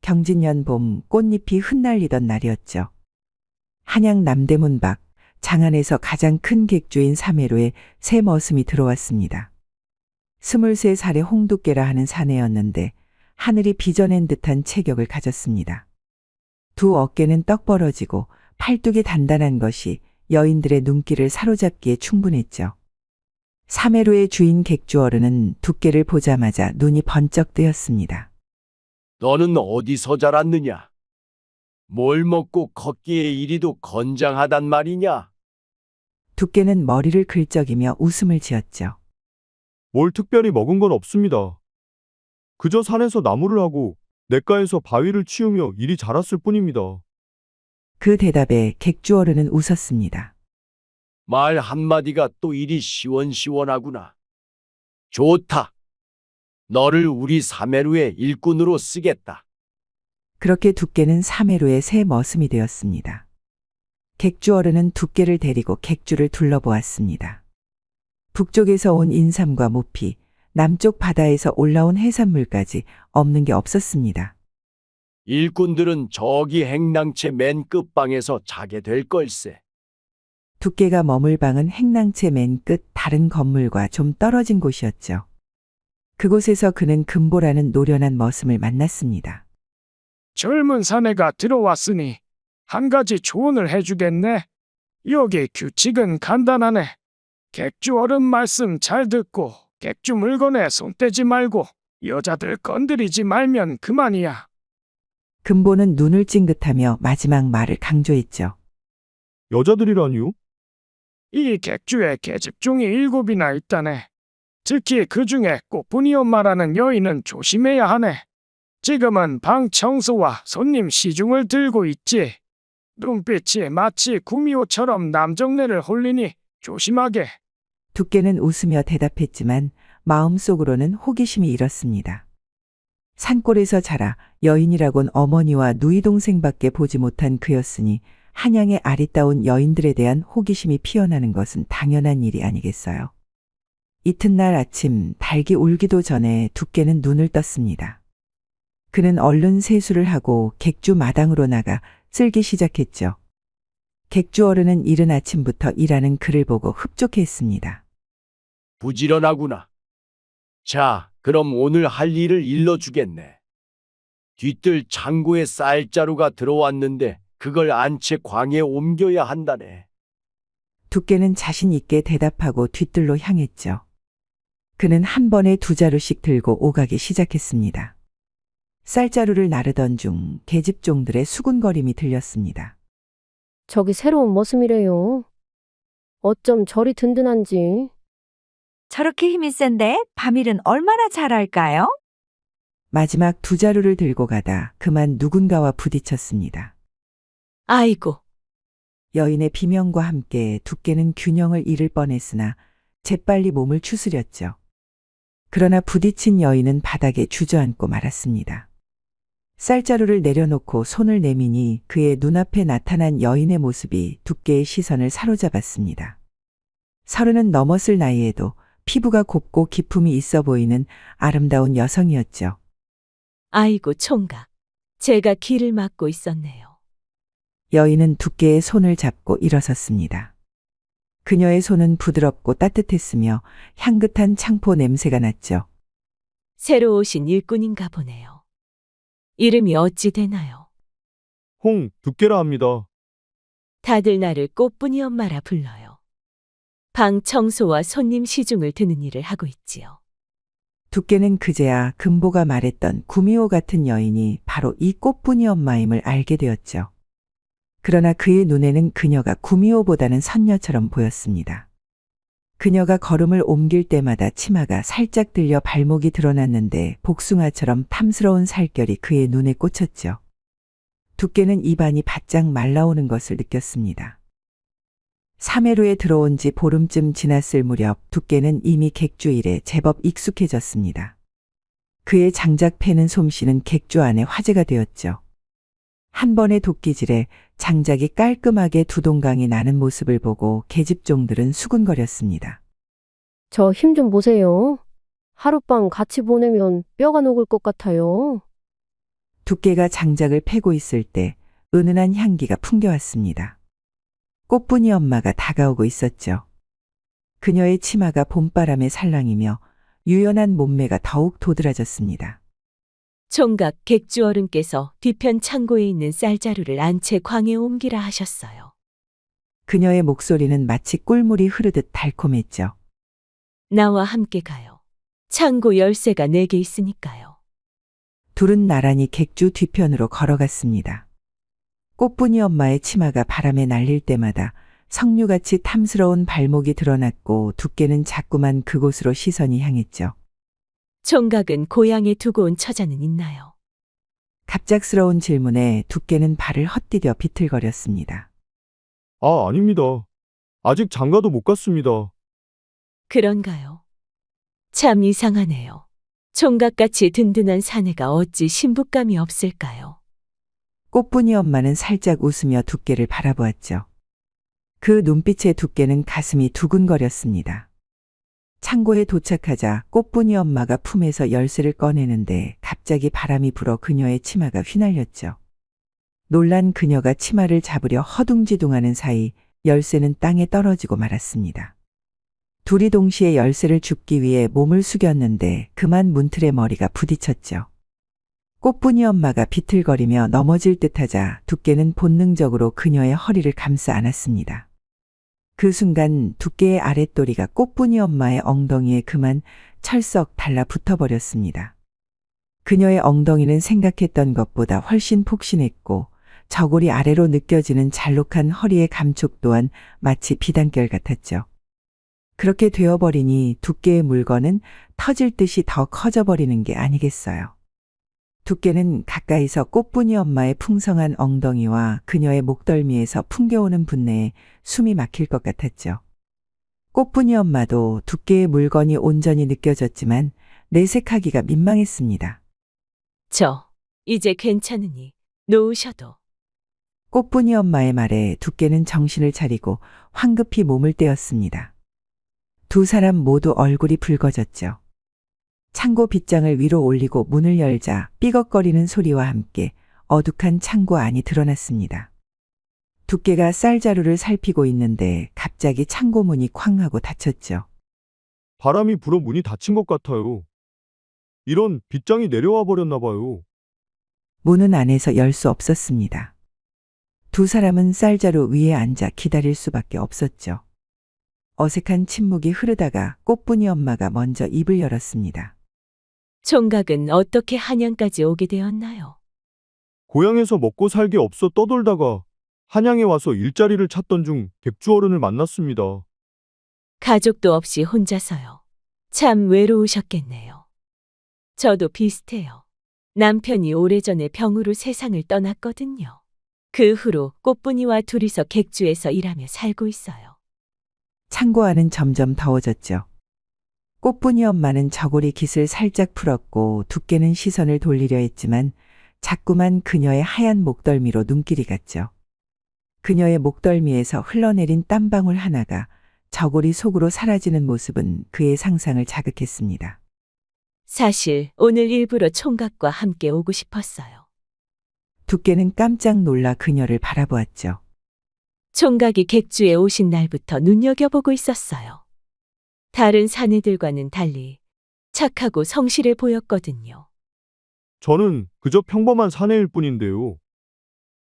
경진년 봄 꽃잎이 흩날리던 날이었죠. 한양 남대문 밖 장안에서 가장 큰 객주인 사매로에 새 머슴이 들어왔습니다. 23살의 홍두깨라 하는 사내였는데 하늘이 빚어낸 듯한 체격을 가졌습니다. 두 어깨는 떡 벌어지고 팔뚝이 단단한 것이 여인들의 눈길을 사로잡기에 충분했죠. 사매로의 주인 객주 어른은 두께를 보자마자 눈이 번쩍 뜨였습니다. 너는 어디서 자랐느냐? 뭘 먹고 걷기에 이리도 건장하단 말이냐? 두께는 머리를 긁적이며 웃음을 지었죠. 뭘 특별히 먹은 건 없습니다. 그저 산에서 나무를 하고 냇가에서 바위를 치우며 이리 자랐을 뿐입니다. 그 대답에 객주 어른은 웃었습니다. 말 한마디가 또 이리 시원시원하구나. 좋다. 너를 우리 사매루의 일꾼으로 쓰겠다. 그렇게 두께는 사매로의 새 머슴이 되었습니다. 객주 어른은 두께를 데리고 객주를 둘러보았습니다. 북쪽에서 온 인삼과 모피, 남쪽 바다에서 올라온 해산물까지 없는 게 없었습니다. 일꾼들은 저기 행랑채 맨 끝방에서 자게 될 걸세. 두께가 머물 방은 행랑채 맨 끝 다른 건물과 좀 떨어진 곳이었죠. 그곳에서 그는 금보라는 노련한 머슴을 만났습니다. 젊은 사내가 들어왔으니 한 가지 조언을 해주겠네. 여기 규칙은 간단하네. 객주 어른 말씀 잘 듣고 객주 물건에 손 떼지 말고 여자들 건드리지 말면 그만이야. 금보는 눈을 찡긋하며 마지막 말을 강조했죠. 여자들이라니요? 이 객주에 계집종이 7이나 있다네. 특히 그 중에 꽃분이 엄마라는 여인은 조심해야 하네. 지금은 방 청소와 손님 시중을 들고 있지. 눈빛이 마치 구미호처럼 남정네를 홀리니 조심하게. 두께는 웃으며 대답했지만 마음속으로는 호기심이 일었습니다. 산골에서 자라 여인이라곤 어머니와 누이 동생밖에 보지 못한 그였으니 한양의 아리따운 여인들에 대한 호기심이 피어나는 것은 당연한 일이 아니겠어요. 이튿날 아침 닭이 울기도 전에 두께는 눈을 떴습니다. 그는 얼른 세수를 하고 객주 마당으로 나가 쓸기 시작했죠. 객주 어른은 이른 아침부터 일하는 그를 보고 흡족해했습니다. 부지런하구나. 자, 그럼 오늘 할 일을 일러주겠네. 뒤뜰 창고에 쌀자루가 들어왔는데 그걸 안채 광에 옮겨야 한다네. 두께는 자신 있게 대답하고 뒤뜰로 향했죠. 그는 한 번에 2자루씩 들고 오가기 시작했습니다. 쌀자루를 나르던 중 계집종들의 수군거림이 들렸습니다. 저기 새로운 머슴이래요. 어쩜 저리 든든한지. 저렇게 힘이 센데 밤일은 얼마나 잘할까요? 마지막 2자루를 들고 가다 그만 누군가와 부딪혔습니다. 아이고, 여인의 비명과 함께 두께는 균형을 잃을 뻔했으나 재빨리 몸을 추스렸죠. 그러나 부딪힌 여인은 바닥에 주저앉고 말았습니다. 쌀자루를 내려놓고 손을 내미니 그의 눈앞에 나타난 여인의 모습이 두께의 시선을 사로잡았습니다. 30은 넘었을 나이에도 피부가 곱고 기품이 있어 보이는 아름다운 여성이었죠. 아이고 총각. 제가 길을 막고 있었네요. 여인은 두께의 손을 잡고 일어섰습니다. 그녀의 손은 부드럽고 따뜻했으며 향긋한 창포 냄새가 났죠. 새로 오신 일꾼인가 보네요. 이름이 어찌 되나요? 두께라 합니다. 다들 나를 꽃분이 엄마라 불러요. 방 청소와 손님 시중을 드는 일을 하고 있지요. 두께는 그제야 금보가 말했던 구미호 같은 여인이 바로 이 꽃분이 엄마임을 알게 되었죠. 그러나 그의 눈에는 그녀가 구미호보다는 선녀처럼 보였습니다. 그녀가 걸음을 옮길 때마다 치마가 살짝 들려 발목이 드러났는데 복숭아처럼 탐스러운 살결이 그의 눈에 꽂혔죠. 두께는 입안이 바짝 말라오는 것을 느꼈습니다. 사매루에 들어온 지 보름쯤 지났을 무렵 두께는 이미 객주일에 제법 익숙해졌습니다. 그의 장작 패는 솜씨는 객주 안에 화제가 되었죠. 한 번의 도끼질에 장작이 깔끔하게 두 동강이 나는 모습을 보고 계집종들은 수군거렸습니다. 저 힘 좀 보세요. 하룻밤 같이 보내면 뼈가 녹을 것 같아요. 두께가 장작을 패고 있을 때 은은한 향기가 풍겨왔습니다. 꽃분이 엄마가 다가오고 있었죠. 그녀의 치마가 봄바람에 살랑이며 유연한 몸매가 더욱 도드라졌습니다. 총각 객주 어른께서 뒤편 창고에 있는 쌀자루를 안 채 광에 옮기라 하셨어요. 그녀의 목소리는 마치 꿀물이 흐르듯 달콤했죠. 나와 함께 가요. 창고 열쇠가 4개 있으니까요. 둘은 나란히 객주 뒤편으로 걸어갔습니다. 꽃분이 엄마의 치마가 바람에 날릴 때마다 석류같이 탐스러운 발목이 드러났고 두께는 자꾸만 그곳으로 시선이 향했죠. 총각은 고향에 두고 온 처자는 있나요? 갑작스러운 질문에 두께는 발을 헛디뎌 비틀거렸습니다. 아, 아닙니다. 아직 장가도 못 갔습니다. 그런가요? 참 이상하네요. 총각같이 든든한 사내가 어찌 신부감이 없을까요? 꽃분이 엄마는 살짝 웃으며 두께를 바라보았죠. 그 눈빛에 두께는 가슴이 두근거렸습니다. 창고에 도착하자 꽃분이 엄마가 품에서 열쇠를 꺼내는데 갑자기 바람이 불어 그녀의 치마가 휘날렸죠. 놀란 그녀가 치마를 잡으려 허둥지둥하는 사이 열쇠는 땅에 떨어지고 말았습니다. 둘이 동시에 열쇠를 줍기 위해 몸을 숙였는데 그만 문틀에 머리가 부딪혔죠. 꽃분이 엄마가 비틀거리며 넘어질 듯하자 두께는 본능적으로 그녀의 허리를 감싸 안았습니다. 그 순간 두께의 아랫도리가 꽃분이 엄마의 엉덩이에 그만 철썩 달라붙어 버렸습니다. 그녀의 엉덩이는 생각했던 것보다 훨씬 폭신했고 저고리 아래로 느껴지는 잘록한 허리의 감촉 또한 마치 비단결 같았죠. 그렇게 되어버리니 두께의 물건은 터질 듯이 더 커져버리는 게 아니겠어요. 두께는 가까이서 꽃분이 엄마의 풍성한 엉덩이와 그녀의 목덜미에서 풍겨오는 분내에 숨이 막힐 것 같았죠. 꽃분이 엄마도 두께의 물건이 온전히 느껴졌지만 내색하기가 민망했습니다. 이제 괜찮으니 놓으셔도. 꽃분이 엄마의 말에 두께는 정신을 차리고 황급히 몸을 떼었습니다. 두 사람 모두 얼굴이 붉어졌죠. 창고 빗장을 위로 올리고 문을 열자 삐걱거리는 소리와 함께 어둑한 창고 안이 드러났습니다. 두께가 쌀자루를 살피고 있는데 갑자기 창고 문이 쾅 하고 닫혔죠. 바람이 불어 문이 닫힌 것 같아요. 이런 빗장이 내려와 버렸나 봐요. 문은 안에서 열 수 없었습니다. 두 사람은 쌀자루 위에 앉아 기다릴 수밖에 없었죠. 어색한 침묵이 흐르다가 꽃분이 엄마가 먼저 입을 열었습니다. 총각은 어떻게 한양까지 오게 되었나요? 고향에서 먹고 살게 없어 떠돌다가 한양에 와서 일자리를 찾던 중 객주 어른을 만났습니다. 가족도 없이 혼자서요. 참 외로우셨겠네요. 저도 비슷해요. 남편이 오래전에 병으로 세상을 떠났거든요. 그 후로 꽃분이와 둘이서 객주에서 일하며 살고 있어요. 창고 안은 점점 더워졌죠. 꽃분이 엄마는 저고리 깃을 살짝 풀었고 두께는 시선을 돌리려 했지만 자꾸만 그녀의 하얀 목덜미로 눈길이 갔죠. 그녀의 목덜미에서 흘러내린 땀방울 하나가 저고리 속으로 사라지는 모습은 그의 상상을 자극했습니다. 사실 오늘 일부러 총각과 함께 오고 싶었어요. 두께는 깜짝 놀라 그녀를 바라보았죠. 총각이 객주에 오신 날부터 눈여겨보고 있었어요. 다른 사내들과는 달리 착하고 성실해 보였거든요. 저는 그저 평범한 사내일 뿐인데요.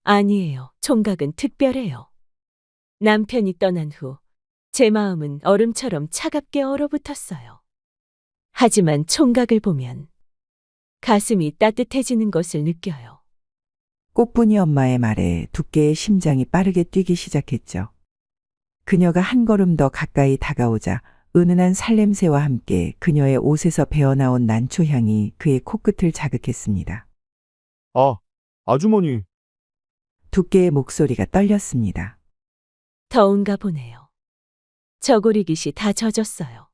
아니에요. 총각은 특별해요. 남편이 떠난 후 제 마음은 얼음처럼 차갑게 얼어붙었어요. 하지만 총각을 보면 가슴이 따뜻해지는 것을 느껴요. 꽃분이 엄마의 말에 두께의 심장이 빠르게 뛰기 시작했죠. 그녀가 한 걸음 더 가까이 다가오자 은은한 살냄새와 함께 그녀의 옷에서 배어나온 난초향이 그의 코끝을 자극했습니다. 아, 아주머니. 두께의 목소리가 떨렸습니다. 더운가 보네요. 저고리 깃이 다 젖었어요.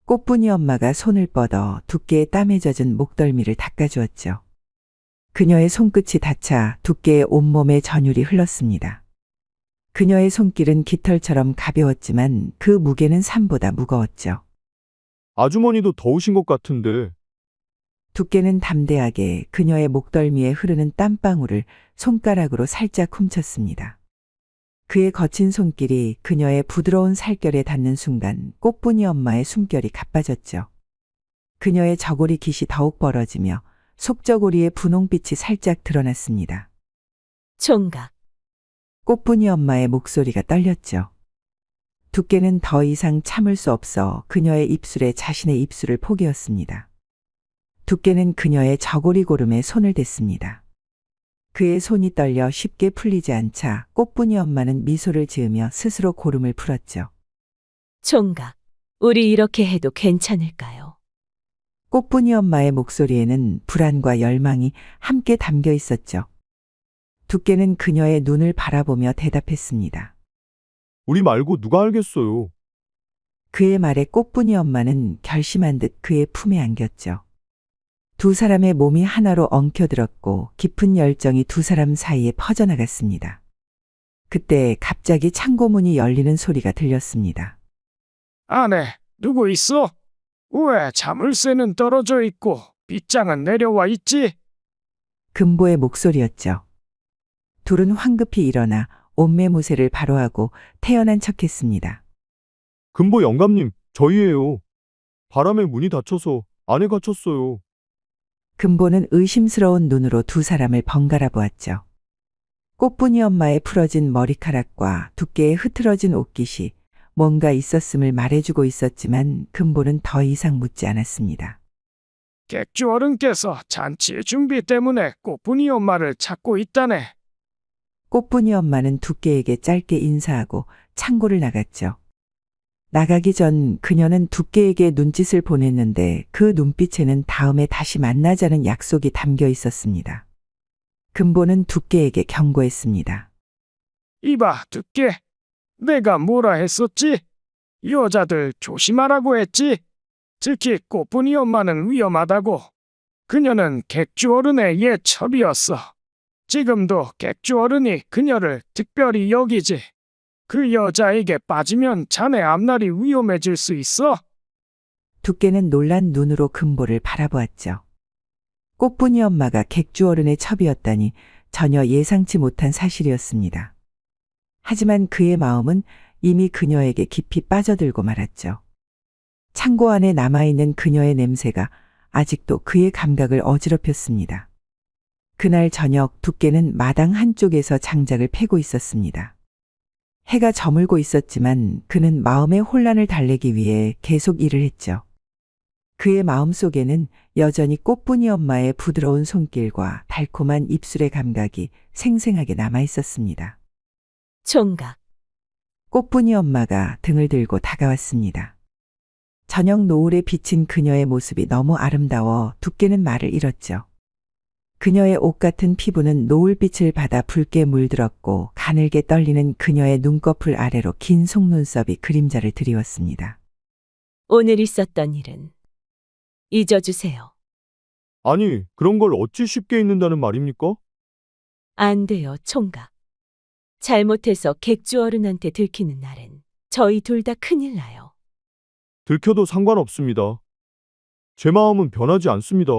꽃분이 엄마가 손을 뻗어 두께의 땀에 젖은 목덜미를 닦아주었죠. 그녀의 손끝이 닿자 두께의 온몸에 전율이 흘렀습니다. 그녀의 손길은 깃털처럼 가벼웠지만 그 무게는 산보다 무거웠죠. 아주머니도 더우신 것 같은데. 두께는 담대하게 그녀의 목덜미에 흐르는 땀방울을 손가락으로 살짝 훔쳤습니다. 그의 거친 손길이 그녀의 부드러운 살결에 닿는 순간 꽃분이 엄마의 숨결이 가빠졌죠. 그녀의 저고리 깃이 더욱 벌어지며 속저고리의 분홍빛이 살짝 드러났습니다. 총각, 꽃분이 엄마의 목소리가 떨렸죠. 두께는 더 이상 참을 수 없어 그녀의 입술에 자신의 입술을 포개었습니다. 두께는 그녀의 저고리 고름에 손을 댔습니다. 그의 손이 떨려 쉽게 풀리지 않자 꽃분이 엄마는 미소를 지으며 스스로 고름을 풀었죠. 총각, 우리 이렇게 해도 괜찮을까요? 꽃분이 엄마의 목소리에는 불안과 열망이 함께 담겨 있었죠. 두께는 그녀의 눈을 바라보며 대답했습니다. 우리 말고 누가 알겠어요. 그의 말에 꽃분이 엄마는 결심한 듯 그의 품에 안겼죠. 두 사람의 몸이 하나로 엉켜들었고 깊은 열정이 두 사람 사이에 퍼져나갔습니다. 그때 갑자기 창고문이 열리는 소리가 들렸습니다. 안에 누구 있어? 왜 자물쇠는 떨어져 있고 빗장은 내려와 있지? 금보의 목소리였죠. 둘은 황급히 일어나 옷매무새를 바로하고 태연한 척했습니다. 금보 영감님, 저희예요. 바람에 문이 닫혀서 안에 갇혔어요. 금보는 의심스러운 눈으로 두 사람을 번갈아 보았죠. 꽃분이 엄마의 풀어진 머리카락과 두께의 흐트러진 옷깃이 뭔가 있었음을 말해주고 있었지만 금보는 더 이상 묻지 않았습니다. 객주 어른께서 잔치 준비 때문에 꽃분이 엄마를 찾고 있다네. 꽃분이 엄마는 두께에게 짧게 인사하고 창고를 나갔죠. 나가기 전 그녀는 두께에게 눈짓을 보냈는데 그 눈빛에는 다음에 다시 만나자는 약속이 담겨 있었습니다. 금보는 두께에게 경고했습니다. 이봐, 두께. 내가 뭐라 했었지? 여자들 조심하라고 했지? 특히 꽃분이 엄마는 위험하다고. 그녀는 객주 어른의 옛 첩이었어. 지금도 객주 어른이 그녀를 특별히 여기지. 그 여자에게 빠지면 자네 앞날이 위험해질 수 있어. 두께는 놀란 눈으로 금보를 바라보았죠. 꽃분이 엄마가 객주 어른의 첩이었다니 전혀 예상치 못한 사실이었습니다. 하지만 그의 마음은 이미 그녀에게 깊이 빠져들고 말았죠. 창고 안에 남아있는 그녀의 냄새가 아직도 그의 감각을 어지럽혔습니다. 그날 저녁 두께는 마당 한쪽에서 장작을 패고 있었습니다. 해가 저물고 있었지만 그는 마음의 혼란을 달래기 위해 계속 일을 했죠. 그의 마음속에는 여전히 꽃분이 엄마의 부드러운 손길과 달콤한 입술의 감각이 생생하게 남아 있었습니다. 총각, 꽃분이 엄마가 등을 들고 다가왔습니다. 저녁 노을에 비친 그녀의 모습이 너무 아름다워 두께는 말을 잃었죠. 그녀의 옷 같은 피부는 노을빛을 받아 붉게 물들었고 가늘게 떨리는 그녀의 눈꺼풀 아래로 긴 속눈썹이 그림자를 드리웠습니다. 오늘 있었던 일은 잊어주세요. 아니, 그런 걸 어찌 쉽게 잊는다는 말입니까? 안 돼요, 총각. 잘못해서 객주 어른한테 들키는 날엔 저희 둘 다 큰일 나요. 들켜도 상관없습니다. 제 마음은 변하지 않습니다.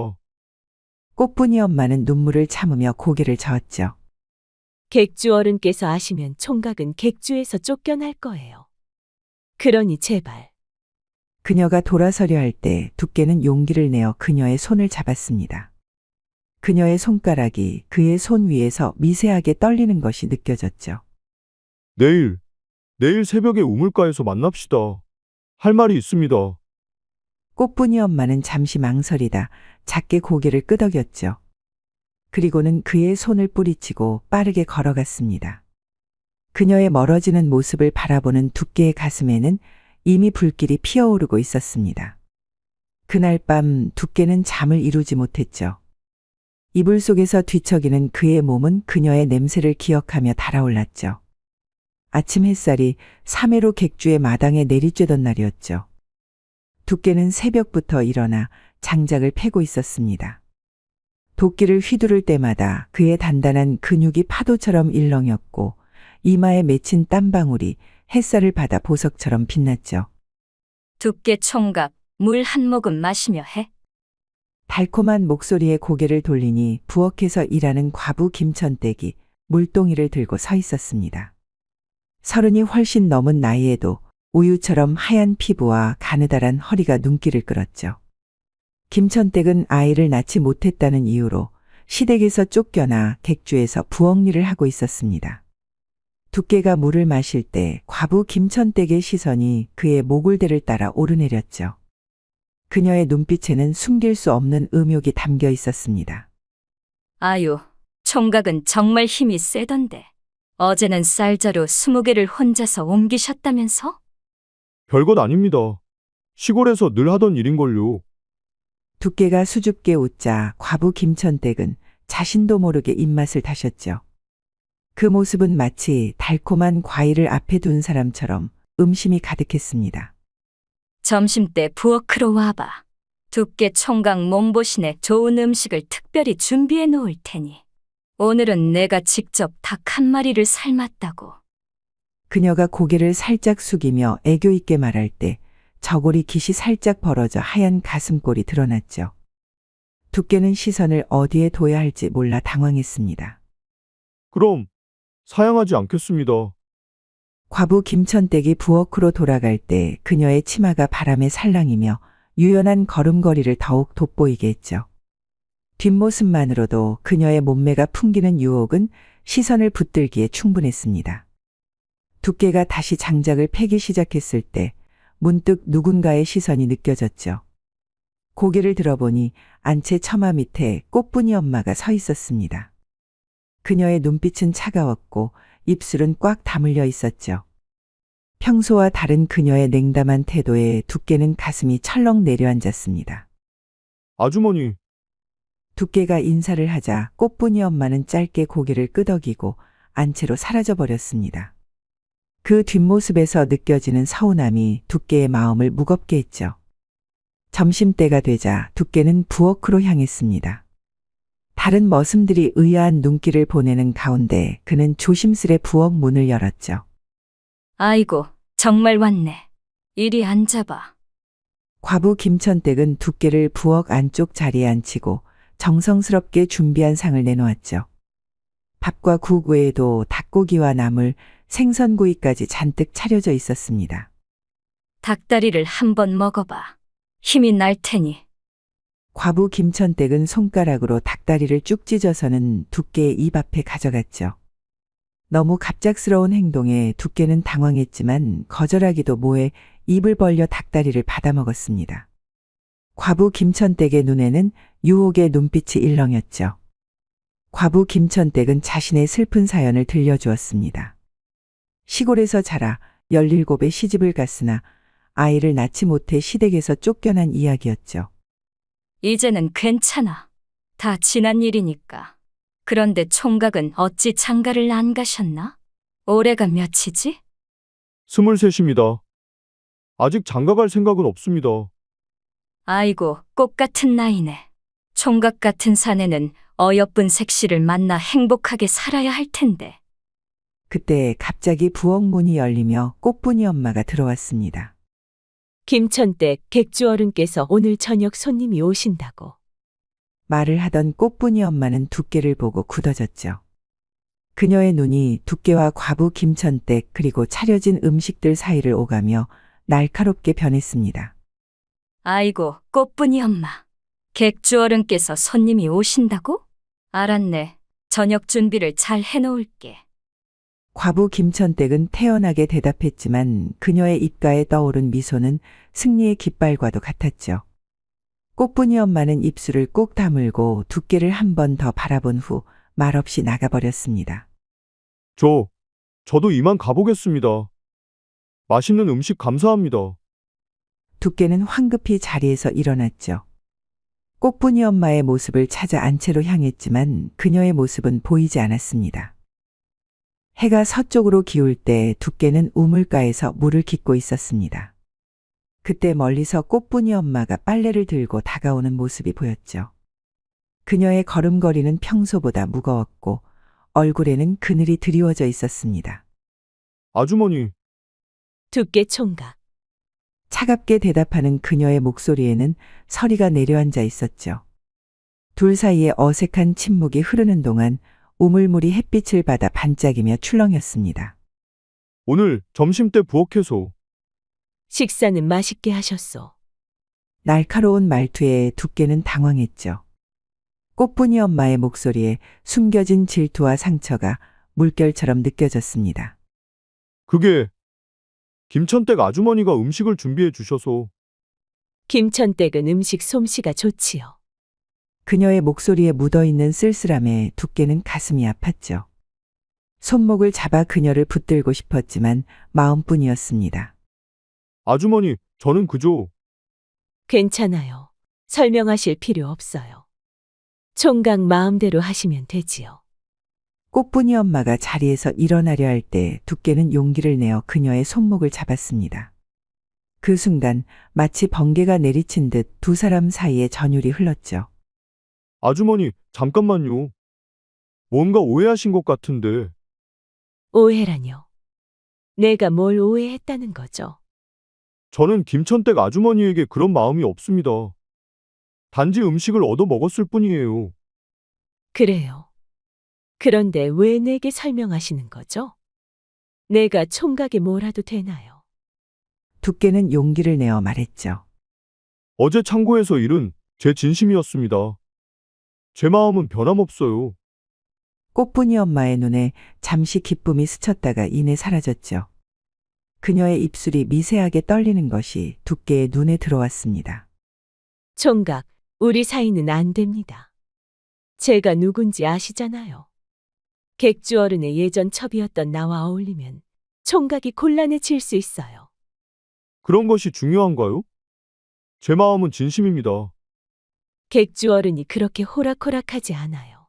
꽃분이 엄마는 눈물을 참으며 고개를 저었죠. 객주 어른께서 아시면 총각은 객주에서 쫓겨날 거예요. 그러니 제발. 그녀가 돌아서려 할 때 두께는 용기를 내어 그녀의 손을 잡았습니다. 그녀의 손가락이 그의 손 위에서 미세하게 떨리는 것이 느껴졌죠. 내일 새벽에 우물가에서 만납시다. 할 말이 있습니다. 꽃분이 엄마는 잠시 망설이다 작게 고개를 끄덕였죠. 그리고는 그의 손을 뿌리치고 빠르게 걸어갔습니다. 그녀의 멀어지는 모습을 바라보는 두께의 가슴에는 이미 불길이 피어오르고 있었습니다. 그날 밤 두께는 잠을 이루지 못했죠. 이불 속에서 뒤척이는 그의 몸은 그녀의 냄새를 기억하며 달아올랐죠. 아침 햇살이 3회로 객주의 마당에 내리쬐던 날이었죠. 두께는 새벽부터 일어나 장작을 패고 있었습니다. 도끼를 휘두를 때마다 그의 단단한 근육이 파도처럼 일렁였고 이마에 맺힌 땀방울이 햇살을 받아 보석처럼 빛났죠. 두께 총각, 물 한 모금 마시며 해. 달콤한 목소리에 고개를 돌리니 부엌에서 일하는 과부 김천댁이 물동이를 들고 서 있었습니다. 30이 훨씬 넘은 나이에도 우유처럼 하얀 피부와 가느다란 허리가 눈길을 끌었죠. 김천댁은 아이를 낳지 못했다는 이유로 시댁에서 쫓겨나 객주에서 부엌 일을 하고 있었습니다. 두께가 물을 마실 때 과부 김천댁의 시선이 그의 목울대를 따라 오르내렸죠. 그녀의 눈빛에는 숨길 수 없는 음욕이 담겨 있었습니다. 아유, 총각은 정말 힘이 세던데. 어제는 쌀자루 20개를 혼자서 옮기셨다면서? 별것 아닙니다. 시골에서 늘 하던 일인걸요. 두께가 수줍게 웃자 과부 김천댁은 자신도 모르게 입맛을 다셨죠. 그 모습은 마치 달콤한 과일을 앞에 둔 사람처럼 음심이 가득했습니다. 점심때 부엌으로 와봐. 두께 총각 몸보신에 좋은 음식을 특별히 준비해 놓을 테니. 오늘은 내가 직접 닭 한 마리를 삶았다고. 그녀가 고개를 살짝 숙이며 애교 있게 말할 때 저고리 깃이 살짝 벌어져 하얀 가슴골이 드러났죠. 두께는 시선을 어디에 둬야 할지 몰라 당황했습니다. 그럼 사양하지 않겠습니다. 과부 김천댁이 부엌으로 돌아갈 때 그녀의 치마가 바람에 살랑이며 유연한 걸음걸이를 더욱 돋보이게 했죠. 뒷모습만으로도 그녀의 몸매가 풍기는 유혹은 시선을 붙들기에 충분했습니다. 두께가 다시 장작을 패기 시작했을 때 문득 누군가의 시선이 느껴졌죠. 고개를 들어보니 안채 처마 밑에 꽃분이 엄마가 서 있었습니다. 그녀의 눈빛은 차가웠고 입술은 꽉 다물려 있었죠. 평소와 다른 그녀의 냉담한 태도에 두께는 가슴이 철렁 내려앉았습니다. 아주머니, 두께가 인사를 하자 꽃분이 엄마는 짧게 고개를 끄덕이고 안채로 사라져 버렸습니다. 그 뒷모습에서 느껴지는 서운함이 두께의 마음을 무겁게 했죠. 점심때가 되자 두께는 부엌으로 향했습니다. 다른 머슴들이 의아한 눈길을 보내는 가운데 그는 조심스레 부엌 문을 열었죠. 아이고, 정말 왔네. 이리 앉아봐. 과부 김천댁은 두께를 부엌 안쪽 자리에 앉히고 정성스럽게 준비한 상을 내놓았죠. 밥과 국 외에도 닭고기와 나물, 생선구이까지 잔뜩 차려져 있었습니다. 닭다리를 한번 먹어봐. 힘이 날 테니. 과부 김천댁은 손가락으로 닭다리를 쭉 찢어서는 두께의 입 앞에 가져갔죠. 너무 갑작스러운 행동에 두께는 당황했지만 거절하기도 뭐해 입을 벌려 닭다리를 받아먹었습니다. 과부 김천댁의 눈에는 유혹의 눈빛이 일렁였죠. 과부 김천댁은 자신의 슬픈 사연을 들려주었습니다. 시골에서 자라 17에 시집을 갔으나 아이를 낳지 못해 시댁에서 쫓겨난 이야기였죠. 이제는 괜찮아. 다 지난 일이니까. 그런데 총각은 어찌 장가를 안 가셨나? 올해가 몇이지? 23입니다. 아직 장가갈 생각은 없습니다. 아이고, 꽃 같은 나이네. 총각 같은 사내는 어여쁜 색시를 만나 행복하게 살아야 할 텐데. 그때 갑자기 부엌 문이 열리며 꽃분이 엄마가 들어왔습니다. 김천댁 객주 어른께서 오늘 저녁 손님이 오신다고. 말을 하던 꽃분이 엄마는 두께를 보고 굳어졌죠. 그녀의 눈이 두께와 과부 김천댁 그리고 차려진 음식들 사이를 오가며 날카롭게 변했습니다. 아이고, 꽃분이 엄마. 객주 어른께서 손님이 오신다고? 알았네. 저녁 준비를 잘 해놓을게. 과부 김천댁은 태연하게 대답했지만 그녀의 입가에 떠오른 미소는 승리의 깃발과도 같았죠. 꽃분이 엄마는 입술을 꼭 다물고 두께를 한 번 더 바라본 후 말없이 나가버렸습니다. 저도 이만 가보겠습니다. 맛있는 음식 감사합니다. 두께는 황급히 자리에서 일어났죠. 꽃분이 엄마의 모습을 찾아 안채로 향했지만 그녀의 모습은 보이지 않았습니다. 해가 서쪽으로 기울 때 두께는 우물가에서 물을 깃고 있었습니다. 그때 멀리서 꽃분이 엄마가 빨래를 들고 다가오는 모습이 보였죠. 그녀의 걸음걸이는 평소보다 무거웠고 얼굴에는 그늘이 드리워져 있었습니다. 아주머니, 두께 총각. 차갑게 대답하는 그녀의 목소리에는 서리가 내려앉아 있었죠. 둘 사이에 어색한 침묵이 흐르는 동안 우물물이 햇빛을 받아 반짝이며 출렁였습니다. 오늘 점심때 부엌에서 식사는 맛있게 하셨소. 날카로운 말투에 두께는 당황했죠. 꽃분이 엄마의 목소리에 숨겨진 질투와 상처가 물결처럼 느껴졌습니다. 그게 김천댁 아주머니가 음식을 준비해 주셔서 김천댁은 음식 솜씨가 좋지요. 그녀의 목소리에 묻어있는 쓸쓸함에 두께는 가슴이 아팠죠. 손목을 잡아 그녀를 붙들고 싶었지만 마음뿐이었습니다. 아주머니, 저는 그저 괜찮아요. 설명하실 필요 없어요. 총각 마음대로 하시면 되지요. 꽃분이 엄마가 자리에서 일어나려 할 때 두께는 용기를 내어 그녀의 손목을 잡았습니다. 그 순간 마치 번개가 내리친 듯 두 사람 사이에 전율이 흘렀죠. 아주머니, 잠깐만요. 뭔가 오해하신 것 같은데 오해라뇨. 내가 뭘 오해했다는 거죠? 저는 김천댁 아주머니에게 그런 마음이 없습니다. 단지 음식을 얻어 먹었을 뿐이에요. 그래요. 그런데 왜 내게 설명하시는 거죠? 내가 총각에 뭐라도 되나요? 두께는 용기를 내어 말했죠. 어제 창고에서 일은 제 진심이었습니다. 제 마음은 변함없어요. 꽃분이 엄마의 눈에 잠시 기쁨이 스쳤다가 이내 사라졌죠. 그녀의 입술이 미세하게 떨리는 것이 두께의 눈에 들어왔습니다. 총각, 우리 사이는 안 됩니다. 제가 누군지 아시잖아요. 객주 어른의 예전 첩이었던 나와 어울리면 총각이 곤란해질 수 있어요. 그런 것이 중요한가요? 제 마음은 진심입니다. 객주 어른이 그렇게 호락호락하지 않아요.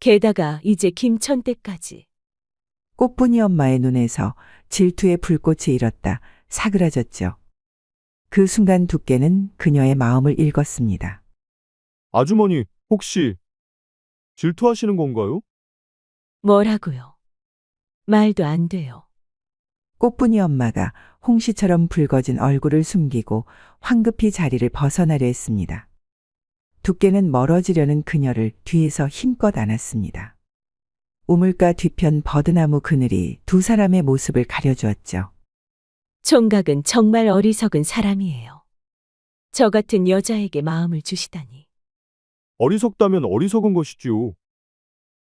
게다가 이제 김천댁까지. 꽃분이 엄마의 눈에서 질투의 불꽃이 일었다 사그라졌죠. 그 순간 두께는 그녀의 마음을 읽었습니다. 아주머니, 혹시 질투하시는 건가요? 뭐라고요? 말도 안 돼요. 꽃분이 엄마가 홍시처럼 붉어진 얼굴을 숨기고 황급히 자리를 벗어나려 했습니다. 두께는 멀어지려는 그녀를 뒤에서 힘껏 안았습니다. 우물가 뒤편 버드나무 그늘이 두 사람의 모습을 가려주었죠. 총각은 정말 어리석은 사람이에요. 저 같은 여자에게 마음을 주시다니. 어리석다면 어리석은 것이지요.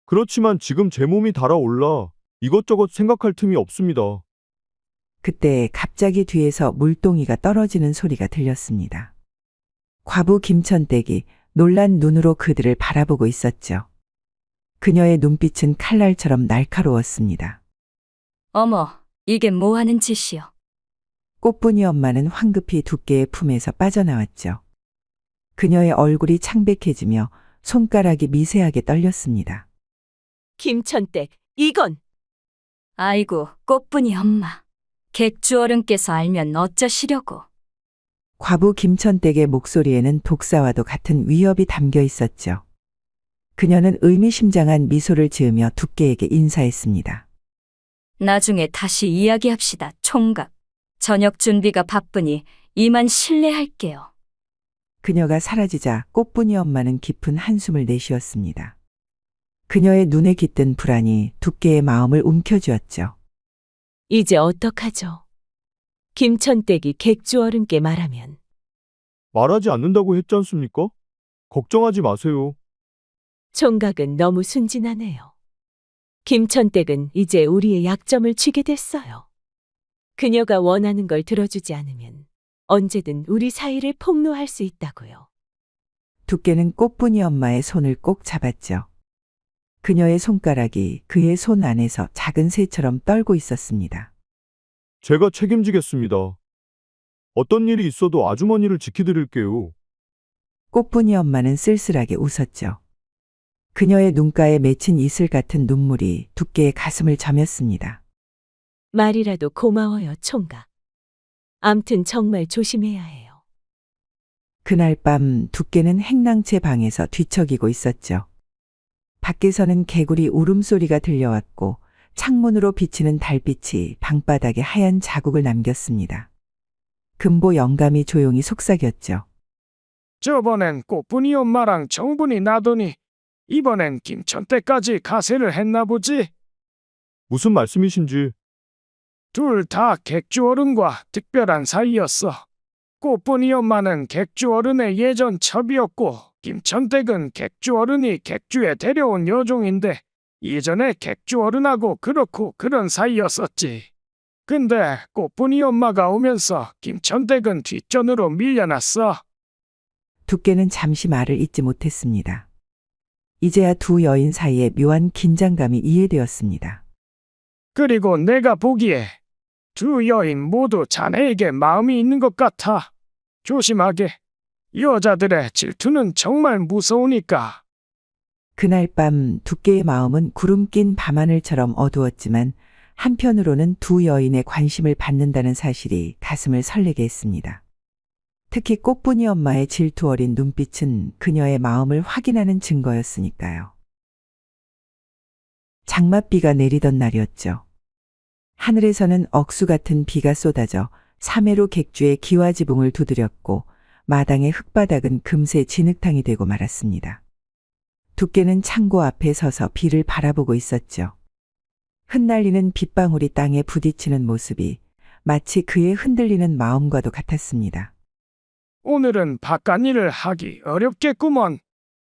그렇지만 지금 제 몸이 달아올라 이것저것 생각할 틈이 없습니다. 그때 갑자기 뒤에서 물동이가 떨어지는 소리가 들렸습니다. 과부 김천댁이 놀란 눈으로 그들을 바라보고 있었죠. 그녀의 눈빛은 칼날처럼 날카로웠습니다. 어머, 이게 뭐 하는 짓이여? 꽃분이 엄마는 황급히 두께의 품에서 빠져나왔죠. 그녀의 얼굴이 창백해지며 손가락이 미세하게 떨렸습니다. 김천댁, 이건! 아이고, 꽃분이 엄마. 객주 어른께서 알면 어쩌시려고. 과부 김천댁의 목소리에는 독사와도 같은 위협이 담겨 있었죠. 그녀는 의미심장한 미소를 지으며 두께에게 인사했습니다. 나중에 다시 이야기합시다, 총각. 저녁 준비가 바쁘니 이만 실례할게요. 그녀가 사라지자 꽃분이 엄마는 깊은 한숨을 내쉬었습니다. 그녀의 눈에 깃든 불안이 두께의 마음을 움켜쥐었죠. 이제 어떡하죠? 김천댁이 객주 어른께 말하면 말하지 않는다고 했지 않습니까? 걱정하지 마세요. 총각은 너무 순진하네요. 김천댁은 이제 우리의 약점을 쥐게 됐어요. 그녀가 원하는 걸 들어주지 않으면 언제든 우리 사이를 폭로할 수 있다고요. 두께는 꽃분이 엄마의 손을 꼭 잡았죠. 그녀의 손가락이 그의 손 안에서 작은 새처럼 떨고 있었습니다. 제가 책임지겠습니다. 어떤 일이 있어도 아주머니를 지켜드릴게요. 꽃분이 엄마는 쓸쓸하게 웃었죠. 그녀의 눈가에 맺힌 이슬 같은 눈물이 두께의 가슴을 저몄습니다. 말이라도 고마워요, 총각. 암튼 정말 조심해야 해요. 그날 밤 두께는 행랑채 방에서 뒤척이고 있었죠. 밖에서는 개구리 울음소리가 들려왔고 창문으로 비치는 달빛이 방바닥에 하얀 자국을 남겼습니다. 금보 영감이 조용히 속삭였죠. 저번엔 꽃분이 엄마랑 정분이 나더니 이번엔 김천대까지 가세를 했나 보지? 무슨 말씀이신지. 둘 다 객주 어른과 특별한 사이였어. 꽃분이 엄마는 객주 어른의 예전 첩이었고 김천댁은 객주 어른이 객주에 데려온 여종인데 예전에 객주 어른하고 그렇고 그런 사이였었지. 근데 꽃분이 엄마가 오면서 김천댁은 뒷전으로 밀려났어. 두께는 잠시 말을 잇지 못했습니다. 이제야 두 여인 사이에 묘한 긴장감이 이해되었습니다. 그리고 내가 보기에 두 여인 모두 자네에게 마음이 있는 것 같아. 조심하게. 여자들의 질투는 정말 무서우니까. 그날 밤 두께의 마음은 구름 낀 밤하늘처럼 어두웠지만 한편으로는 두 여인의 관심을 받는다는 사실이 가슴을 설레게 했습니다. 특히 꽃분이 엄마의 질투 어린 눈빛은 그녀의 마음을 확인하는 증거였으니까요. 장맛비가 내리던 날이었죠. 하늘에서는 억수 같은 비가 쏟아져 사매로 객주의 기와지붕을 두드렸고 마당의 흙바닥은 금세 진흙탕이 되고 말았습니다. 두께는 창고 앞에 서서 비를 바라보고 있었죠. 흩날리는 빗방울이 땅에 부딪히는 모습이 마치 그의 흔들리는 마음과도 같았습니다. 오늘은 바깥일을 하기 어렵겠구먼.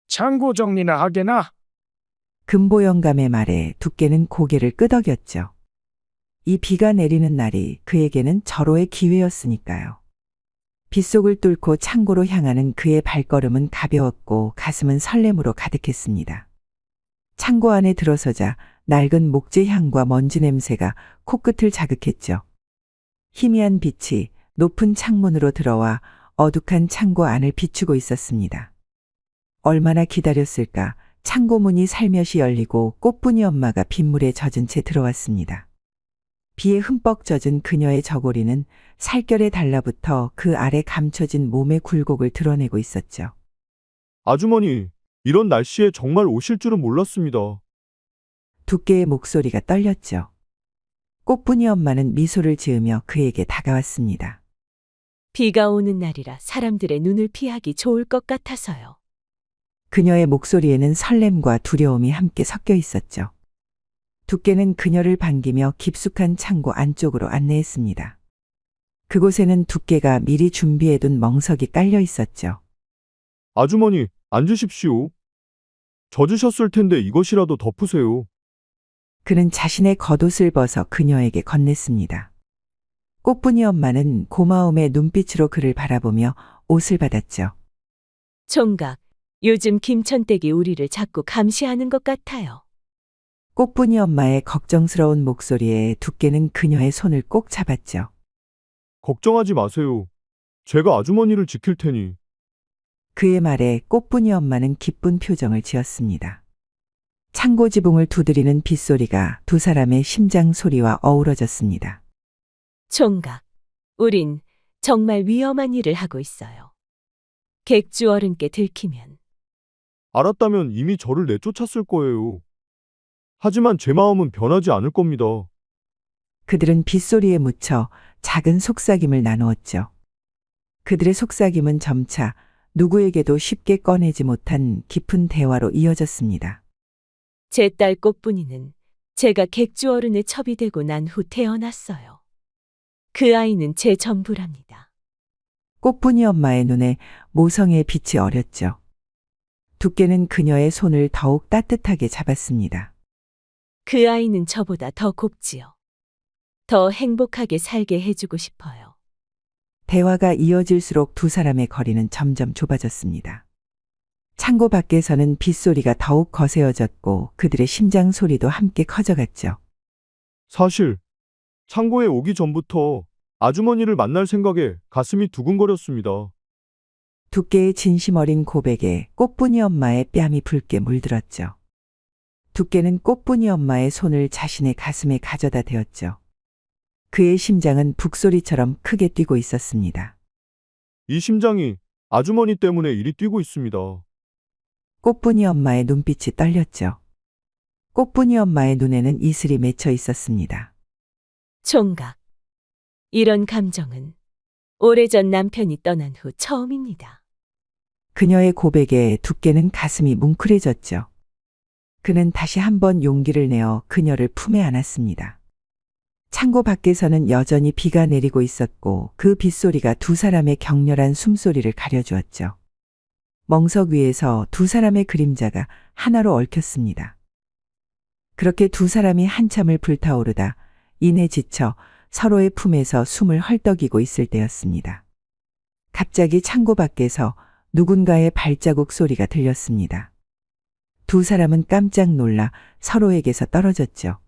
창고 정리나 하게나. 금보영감의 말에 두께는 고개를 끄덕였죠. 이 비가 내리는 날이 그에게는 절호의 기회였으니까요. 빗속을 뚫고 창고로 향하는 그의 발걸음은 가벼웠고 가슴은 설렘으로 가득했습니다. 창고 안에 들어서자 낡은 목재 향과 먼지 냄새가 코끝을 자극했죠. 희미한 빛이 높은 창문으로 들어와 어둑한 창고 안을 비추고 있었습니다. 얼마나 기다렸을까. 창고 문이 살며시 열리고 꽃분이 엄마가 빗물에 젖은 채 들어왔습니다. 비에 흠뻑 젖은 그녀의 저고리는 살결에 달라붙어 그 아래 감춰진 몸의 굴곡을 드러내고 있었죠. 아주머니, 이런 날씨에 정말 오실 줄은 몰랐습니다. 두께의 목소리가 떨렸죠. 꽃분이 엄마는 미소를 지으며 그에게 다가왔습니다. 비가 오는 날이라 사람들의 눈을 피하기 좋을 것 같아서요. 그녀의 목소리에는 설렘과 두려움이 함께 섞여 있었죠. 두께는 그녀를 반기며 깊숙한 창고 안쪽으로 안내했습니다. 그곳에는 두께가 미리 준비해둔 멍석이 깔려 있었죠. 아주머니, 앉으십시오. 젖으셨을 텐데 이것이라도 덮으세요. 그는 자신의 겉옷을 벗어 그녀에게 건넸습니다. 꽃분이 엄마는 고마움의 눈빛으로 그를 바라보며 옷을 받았죠. 총각, 요즘 김천댁이 우리를 자꾸 감시하는 것 같아요. 꽃분이 엄마의 걱정스러운 목소리에 두께는 그녀의 손을 꼭 잡았죠. 걱정하지 마세요. 제가 아주머니를 지킬 테니. 그의 말에 꽃분이 엄마는 기쁜 표정을 지었습니다. 창고 지붕을 두드리는 빗소리가 두 사람의 심장 소리와 어우러졌습니다. 총각, 우린 정말 위험한 일을 하고 있어요. 객주 어른께 들키면 알았다면 이미 저를 내쫓았을 거예요. 하지만 제 마음은 변하지 않을 겁니다. 그들은 빗소리에 묻혀 작은 속삭임을 나누었죠. 그들의 속삭임은 점차 누구에게도 쉽게 꺼내지 못한 깊은 대화로 이어졌습니다. 제 딸 꽃분이는 제가 객주 어른의 첩이 되고 난 후 태어났어요. 그 아이는 제 전부랍니다. 꽃분이 엄마의 눈에 모성의 빛이 어렸죠. 두께는 그녀의 손을 더욱 따뜻하게 잡았습니다. 그 아이는 저보다 더 곱지요. 더 행복하게 살게 해주고 싶어요. 대화가 이어질수록 두 사람의 거리는 점점 좁아졌습니다. 창고 밖에서는 빗소리가 더욱 거세어졌고 그들의 심장 소리도 함께 커져갔죠. 사실 창고에 오기 전부터 아주머니를 만날 생각에 가슴이 두근거렸습니다. 두께의 진심 어린 고백에 꽃분이 엄마의 뺨이 붉게 물들었죠. 두께는 꽃분이 엄마의 손을 자신의 가슴에 가져다 대었죠. 그의 심장은 북소리처럼 크게 뛰고 있었습니다. 이 심장이 아주머니 때문에 이리 뛰고 있습니다. 꽃분이 엄마의 눈빛이 떨렸죠. 꽃분이 엄마의 눈에는 이슬이 맺혀 있었습니다. 총각, 이런 감정은 오래전 남편이 떠난 후 처음입니다. 그녀의 고백에 두께는 가슴이 뭉클해졌죠. 그는 다시 한번 용기를 내어 그녀를 품에 안았습니다. 창고 밖에서는 여전히 비가 내리고 있었고 그 빗소리가 두 사람의 격렬한 숨소리를 가려주었죠. 멍석 위에서 두 사람의 그림자가 하나로 얽혔습니다. 그렇게 두 사람이 한참을 불타오르다 이내 지쳐 서로의 품에서 숨을 헐떡이고 있을 때였습니다. 갑자기 창고 밖에서 누군가의 발자국 소리가 들렸습니다. 두 사람은 깜짝 놀라 서로에게서 떨어졌죠.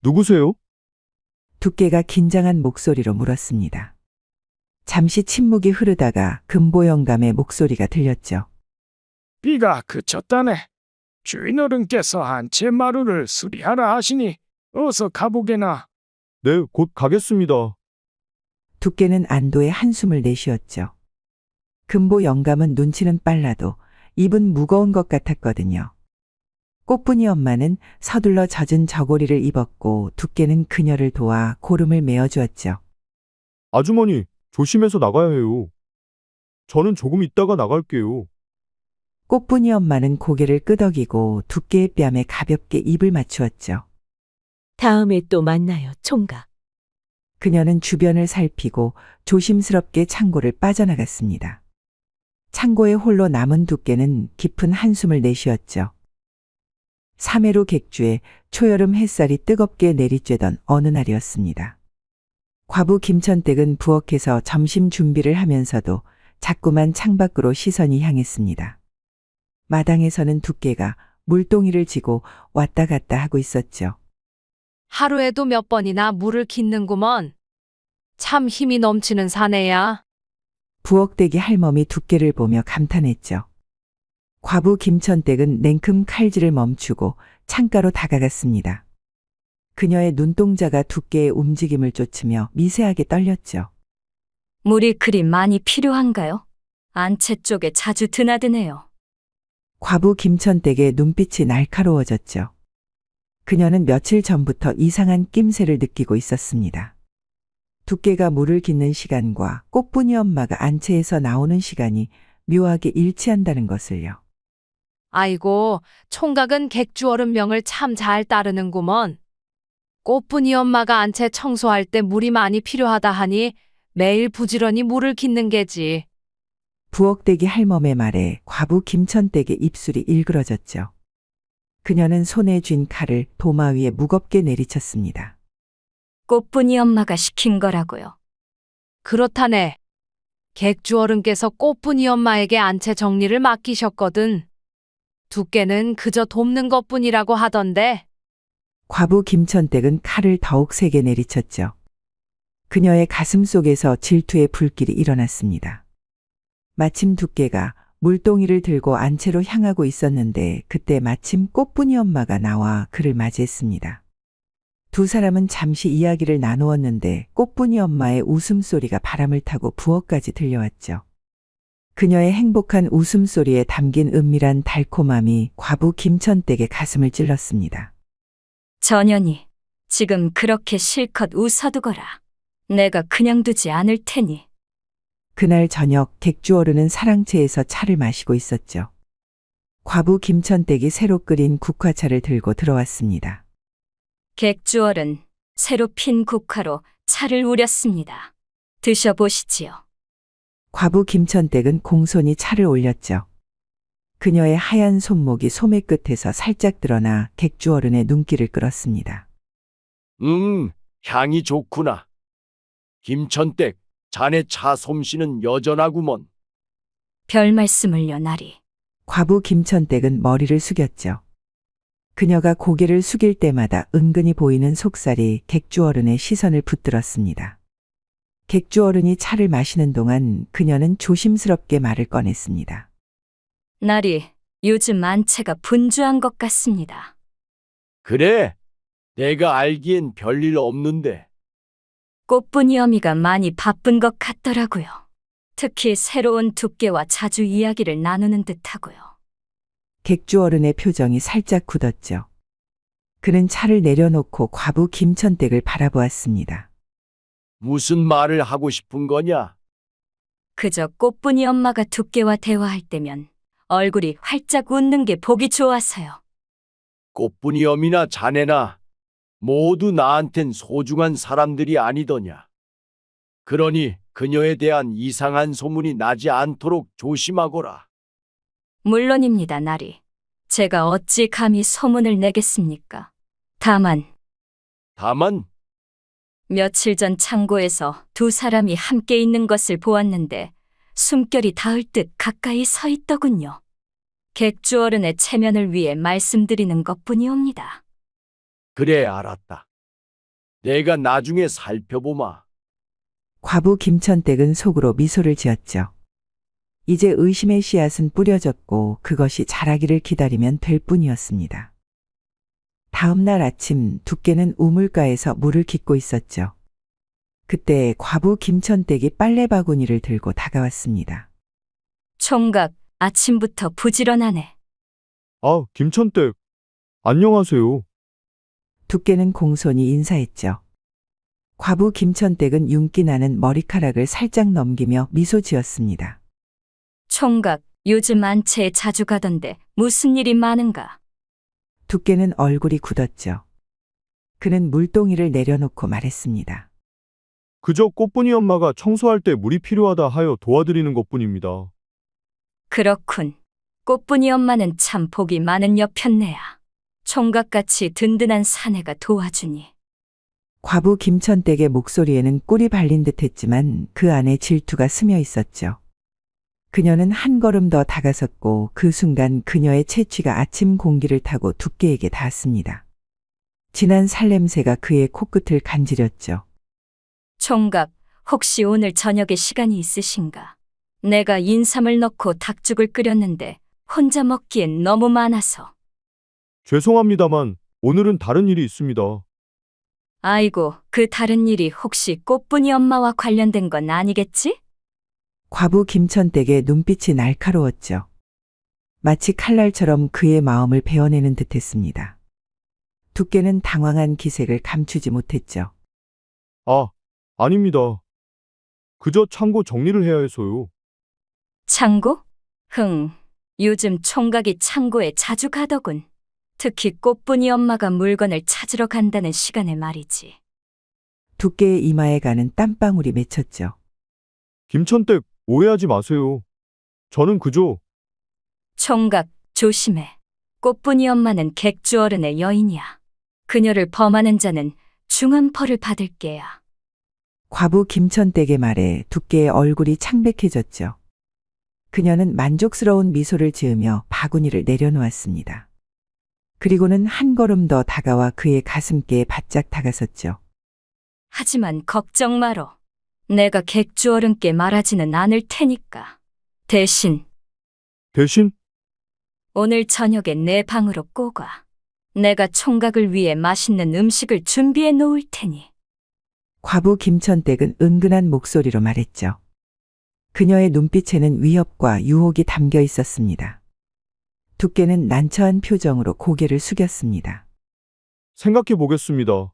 누구세요? 두께가 긴장한 목소리로 물었습니다. 잠시 침묵이 흐르다가 금보 영감의 목소리가 들렸죠. 비가 그쳤다네. 주인 어른께서 한 채 마루를 수리하라 하시니 어서 가보게나. 네, 곧 가겠습니다. 두께는 안도의 한숨을 내쉬었죠. 금보 영감은 눈치는 빨라도 입은 무거운 것 같았거든요. 꽃분이 엄마는 서둘러 젖은 저고리를 입었고 두께는 그녀를 도와 고름을 메어주었죠. 아주머니, 조심해서 나가야 해요. 저는 조금 있다가 나갈게요. 꽃분이 엄마는 고개를 끄덕이고 두께의 뺨에 가볍게 입을 맞추었죠. 다음에 또 만나요, 총각. 그녀는 주변을 살피고 조심스럽게 창고를 빠져나갔습니다. 창고에 홀로 남은 두께는 깊은 한숨을 내쉬었죠. 3회로 객주에 초여름 햇살이 뜨겁게 내리쬐던 어느 날이었습니다. 과부 김천댁은 부엌에서 점심 준비를 하면서도 자꾸만 창밖으로 시선이 향했습니다. 마당에서는 두께가 물동이를 지고 왔다 갔다 하고 있었죠. 하루에도 몇 번이나 물을 깃는구먼. 참 힘이 넘치는 사내야. 부엌대기 할멈이 두께를 보며 감탄했죠. 과부 김천댁은 냉큼 칼질을 멈추고 창가로 다가갔습니다. 그녀의 눈동자가 두께의 움직임을 쫓으며 미세하게 떨렸죠. 물이 그리 많이 필요한가요? 안채 쪽에 자주 드나드네요. 과부 김천댁의 눈빛이 날카로워졌죠. 그녀는 며칠 전부터 이상한 낌새를 느끼고 있었습니다. 두께가 물을 깃는 시간과 꽃분이 엄마가 안채에서 나오는 시간이 묘하게 일치한다는 것을요. 아이고, 총각은 객주 어른 명을 참 잘 따르는구먼. 꽃분이 엄마가 안채 청소할 때 물이 많이 필요하다 하니 매일 부지런히 물을 깃는 게지. 부엌대기 할멈의 말에 과부 김천댁의 입술이 일그러졌죠. 그녀는 손에 쥔 칼을 도마 위에 무겁게 내리쳤습니다. 꽃분이 엄마가 시킨 거라고요. 그렇다네. 객주 어른께서 꽃분이 엄마에게 안채 정리를 맡기셨거든. 두께는 그저 돕는 것뿐이라고 하던데. 과부 김천댁은 칼을 더욱 세게 내리쳤죠. 그녀의 가슴 속에서 질투의 불길이 일어났습니다. 마침 두께가 물동이를 들고 안채로 향하고 있었는데 그때 마침 꽃분이 엄마가 나와 그를 맞이했습니다. 두 사람은 잠시 이야기를 나누었는데 꽃분이 엄마의 웃음소리가 바람을 타고 부엌까지 들려왔죠. 그녀의 행복한 웃음소리에 담긴 은밀한 달콤함이 과부 김천댁의 가슴을 찔렀습니다. 전현이, 지금 그렇게 실컷 웃어두거라. 내가 그냥 두지 않을 테니. 그날 저녁 객주 어른은 사랑채에서 차를 마시고 있었죠. 과부 김천댁이 새로 끓인 국화차를 들고 들어왔습니다. 객주 어른, 새로 핀 국화로 차를 우렸습니다. 드셔보시지요. 과부 김천댁은 공손히 차를 올렸죠. 그녀의 하얀 손목이 소매 끝에서 살짝 드러나 객주 어른의 눈길을 끌었습니다. 향이 좋구나. 김천댁, 자네 차 솜씨는 여전하구먼. 별 말씀을요, 나리. 과부 김천댁은 머리를 숙였죠. 그녀가 고개를 숙일 때마다 은근히 보이는 속살이 객주 어른의 시선을 붙들었습니다. 객주 어른이 차를 마시는 동안 그녀는 조심스럽게 말을 꺼냈습니다. 나리, 요즘 안채가 분주한 것 같습니다. 그래, 내가 알기엔 별일 없는데. 꽃분이 어미가 많이 바쁜 것 같더라고요. 특히 새로운 두께와 자주 이야기를 나누는 듯하고요. 객주 어른의 표정이 살짝 굳었죠. 그는 차를 내려놓고 과부 김천댁을 바라보았습니다. 무슨 말을 하고 싶은 거냐? 그저 꽃분이 엄마가 두께와 대화할 때면 얼굴이 활짝 웃는 게 보기 좋아서요. 꽃분이엄이나 자네나 모두 나한텐 소중한 사람들이 아니더냐. 그러니 그녀에 대한 이상한 소문이 나지 않도록 조심하거라. 물론입니다, 나리. 제가 어찌 감히 소문을 내겠습니까? 다만 며칠 전 창고에서 두 사람이 함께 있는 것을 보았는데 숨결이 닿을 듯 가까이 서 있더군요. 객주 어른의 체면을 위해 말씀드리는 것뿐이옵니다. 그래, 알았다. 내가 나중에 살펴보마. 과부 김천댁은 속으로 미소를 지었죠. 이제 의심의 씨앗은 뿌려졌고 그것이 자라기를 기다리면 될 뿐이었습니다. 다음 날 아침 두께는 우물가에서 물을 깃고 있었죠. 그때 과부 김천댁이 빨래 바구니를 들고 다가왔습니다. 총각, 아침부터 부지런하네. 아, 김천댁. 안녕하세요. 두께는 공손히 인사했죠. 과부 김천댁은 윤기 나는 머리카락을 살짝 넘기며 미소 지었습니다. 총각, 요즘 안채에 자주 가던데 무슨 일이 많은가? 두께는 얼굴이 굳었죠. 그는 물동이를 내려놓고 말했습니다. 그저 꽃분이 엄마가 청소할 때 물이 필요하다 하여 도와드리는 것뿐입니다. 그렇군. 꽃분이 엄마는 참 복이 많은 여편네야. 총각같이 든든한 사내가 도와주니. 과부 김천댁의 목소리에는 꿀이 발린 듯했지만 그 안에 질투가 스며 있었죠. 그녀는 한 걸음 더 다가섰고 그 순간 그녀의 채취가 아침 공기를 타고 두께에게 닿았습니다. 진한 살냄새가 그의 코끝을 간지렸죠. 총각, 혹시 오늘 저녁에 시간이 있으신가? 내가 인삼을 넣고 닭죽을 끓였는데 혼자 먹기엔 너무 많아서. 죄송합니다만 오늘은 다른 일이 있습니다. 아이고, 그 다른 일이 혹시 꽃분이 엄마와 관련된 건 아니겠지? 과부 김천댁의 눈빛이 날카로웠죠. 마치 칼날처럼 그의 마음을 베어내는 듯했습니다. 두께는 당황한 기색을 감추지 못했죠. 아, 아닙니다. 그저 창고 정리를 해야 해서요. 창고? 요즘 총각이 창고에 자주 가더군. 특히 꽃분이 엄마가 물건을 찾으러 간다는 시간에 말이지. 두께의 이마에 가는 땀방울이 맺혔죠. 김천댁, 오해하지 마세요. 저는 그저 총각, 조심해. 꽃분이 엄마는 객주 어른의 여인이야. 그녀를 범하는 자는 중한 벌을 받을 게야. 과부 김천댁의 말에 두께의 얼굴이 창백해졌죠. 그녀는 만족스러운 미소를 지으며 바구니를 내려놓았습니다. 그리고는 한 걸음 더 다가와 그의 가슴께에 바짝 다가섰죠. 하지만 걱정 마라. 내가 객주 어른께 말하지는 않을 테니까. 대신 오늘 저녁에 내 방으로 꼭 와. 내가 총각을 위해 맛있는 음식을 준비해 놓을 테니. 과부 김천댁은 은근한 목소리로 말했죠. 그녀의 눈빛에는 위협과 유혹이 담겨 있었습니다. 두께는 난처한 표정으로 고개를 숙였습니다. 생각해 보겠습니다.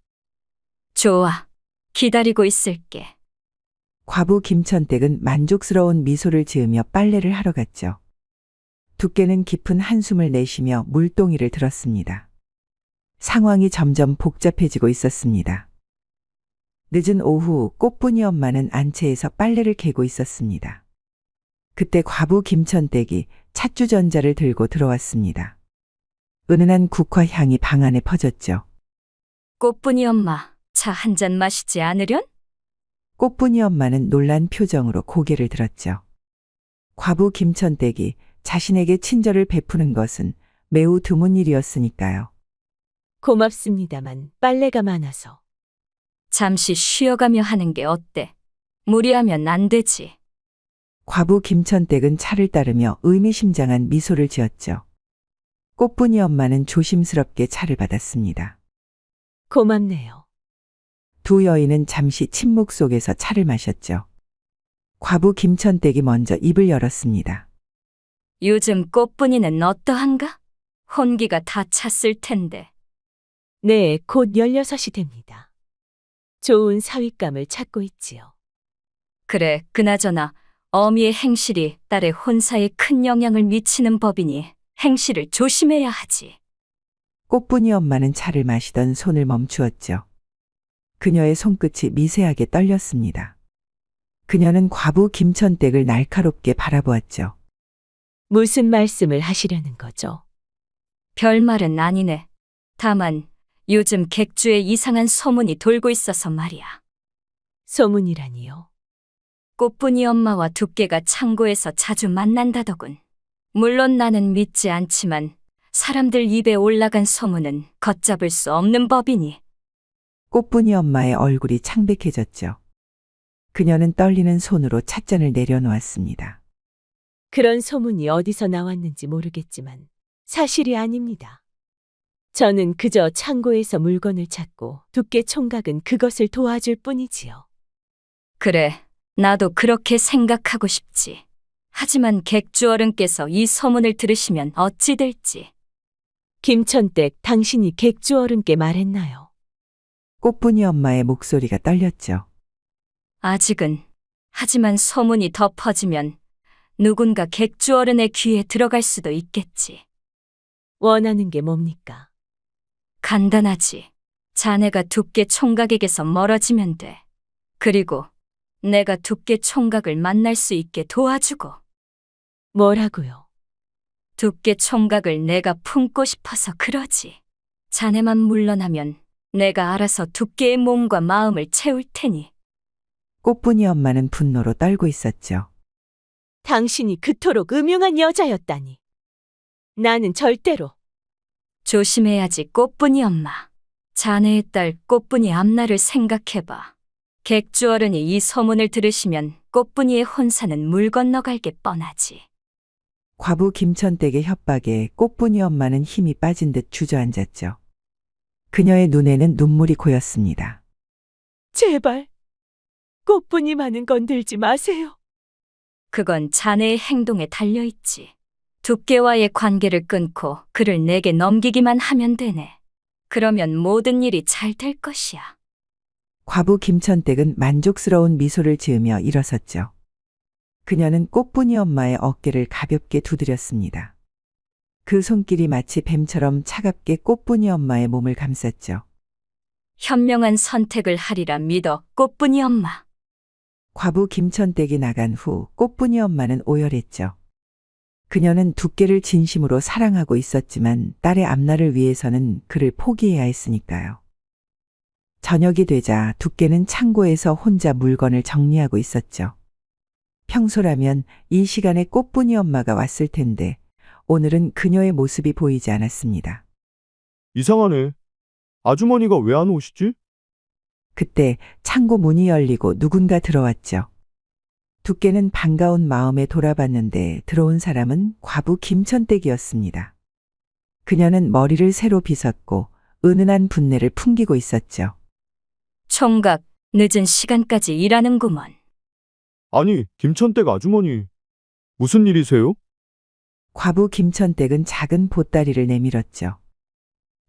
좋아. 기다리고 있을게. 과부 김천댁은 만족스러운 미소를 지으며 빨래를 하러 갔죠. 두께는 깊은 한숨을 내쉬며 물동이를 들었습니다. 상황이 점점 복잡해지고 있었습니다. 늦은 오후 꽃분이 엄마는 안채에서 빨래를 개고 있었습니다. 그때 과부 김천댁이 찻주전자를 들고 들어왔습니다. 은은한 국화 향이 방 안에 퍼졌죠. 꽃분이 엄마, 차 한 잔 마시지 않으련? 꽃분이 엄마는 놀란 표정으로 고개를 들었죠. 과부 김천댁이 자신에게 친절을 베푸는 것은 매우 드문 일이었으니까요. 고맙습니다만 빨래가 많아서. 잠시 쉬어가며 하는 게 어때? 무리하면 안 되지. 과부 김천댁은 차를 따르며 의미심장한 미소를 지었죠. 꽃분이 엄마는 조심스럽게 차를 받았습니다. 고맙네요. 두 여인은 잠시 침묵 속에서 차를 마셨죠. 과부 김천댁이 먼저 입을 열었습니다. 요즘 꽃분이는 어떠한가? 혼기가 다 찼을 텐데. 네, 곧 16이 됩니다. 좋은 사윗감을 찾고 있지요. 그래, 그나저나 어미의 행실이 딸의 혼사에 큰 영향을 미치는 법이니 행실을 조심해야 하지. 꽃분이 엄마는 차를 마시던 손을 멈추었죠. 그녀의 손끝이 미세하게 떨렸습니다. 그녀는 과부 김천댁을 날카롭게 바라보았죠. 무슨 말씀을 하시려는 거죠? 별말은 아니네. 다만 요즘 객주에 이상한 소문이 돌고 있어서 말이야. 소문이라니요. 꽃분이 엄마와 두께가 창고에서 자주 만난다더군. 물론 나는 믿지 않지만 사람들 입에 올라간 소문은 걷잡을 수 없는 법이니. 꽃분이 엄마의 얼굴이 창백해졌죠. 그녀는 떨리는 손으로 찻잔을 내려놓았습니다. 그런 소문이 어디서 나왔는지 모르겠지만 사실이 아닙니다. 저는 그저 창고에서 물건을 찾고 두께 총각은 그것을 도와줄 뿐이지요. 그래, 나도 그렇게 생각하고 싶지. 하지만 객주 어른께서 이 소문을 들으시면 어찌 될지. 김천댁 당신이 객주 어른께 말했나요? 꽃분이 엄마의 목소리가 떨렸죠. 아직은. 하지만 소문이 더 퍼지면 누군가 객주 어른의 귀에 들어갈 수도 있겠지. 원하는 게 뭡니까? 간단하지. 자네가 두께 총각에게서 멀어지면 돼. 그리고 내가 두께 총각을 만날 수 있게 도와주고. 뭐라고요? 두께 총각을 내가 품고 싶어서 그러지. 자네만 물러나면 내가 알아서 두께의 몸과 마음을 채울 테니. 꽃분이 엄마는 분노로 떨고 있었죠. 당신이 그토록 음흉한 여자였다니. 나는 절대로. 조심해야지, 꽃분이 엄마. 자네의 딸 꽃분이 앞날을 생각해봐. 객주 어른이 이 소문을 들으시면 꽃분이의 혼사는 물 건너갈 게 뻔하지. 과부 김천댁의 협박에 꽃분이 엄마는 힘이 빠진 듯 주저앉았죠. 그녀의 눈에는 눈물이 고였습니다. 제발 꽃분이만은 건들지 마세요. 그건 자네의 행동에 달려있지. 두께와의 관계를 끊고 그를 내게 넘기기만 하면 되네. 그러면 모든 일이 잘 될 것이야. 과부 김천댁은 만족스러운 미소를 지으며 일어섰죠. 그녀는 꽃분이 엄마의 어깨를 가볍게 두드렸습니다. 그 손길이 마치 뱀처럼 차갑게 꽃분이 엄마의 몸을 감쌌죠. 현명한 선택을 하리라 믿어, 꽃분이 엄마. 과부 김천댁이 나간 후 꽃분이 엄마는 오열했죠. 그녀는 두께를 진심으로 사랑하고 있었지만 딸의 앞날을 위해서는 그를 포기해야 했으니까요. 저녁이 되자 두께는 창고에서 혼자 물건을 정리하고 있었죠. 평소라면 이 시간에 꽃분이 엄마가 왔을 텐데 오늘은 그녀의 모습이 보이지 않았습니다. 이상하네. 아주머니가 왜 안 오시지? 그때 창고 문이 열리고 누군가 들어왔죠. 두께는 반가운 마음에 돌아봤는데 들어온 사람은 과부 김천댁이었습니다. 그녀는 머리를 새로 빗었고 은은한 분내를 풍기고 있었죠. 총각, 늦은 시간까지 일하는구먼. 아니, 김천댁 아주머니. 무슨 일이세요? 과부 김천댁은 작은 보따리를 내밀었죠.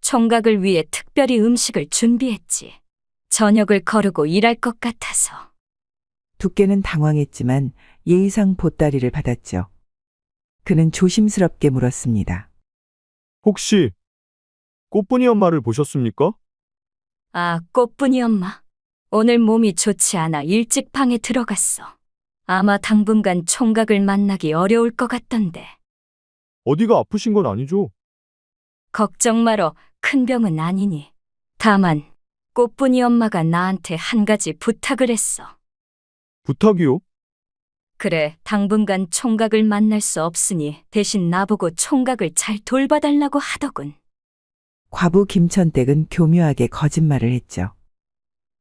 총각을 위해 특별히 음식을 준비했지. 저녁을 거르고 일할 것 같아서. 두께는 당황했지만 예의상 보따리를 받았죠. 그는 조심스럽게 물었습니다. 혹시 꽃분이 엄마를 보셨습니까? 아, 꽃분이 엄마. 오늘 몸이 좋지 않아 일찍 방에 들어갔어. 아마 당분간 총각을 만나기 어려울 것 같던데. 어디가 아프신 건 아니죠? 걱정 말어. 큰 병은 아니니. 다만 꽃분이 엄마가 나한테 한 가지 부탁을 했어. 부탁이요? 그래, 당분간 총각을 만날 수 없으니 대신 나보고 총각을 잘 돌봐달라고 하더군. 과부 김천댁은 교묘하게 거짓말을 했죠.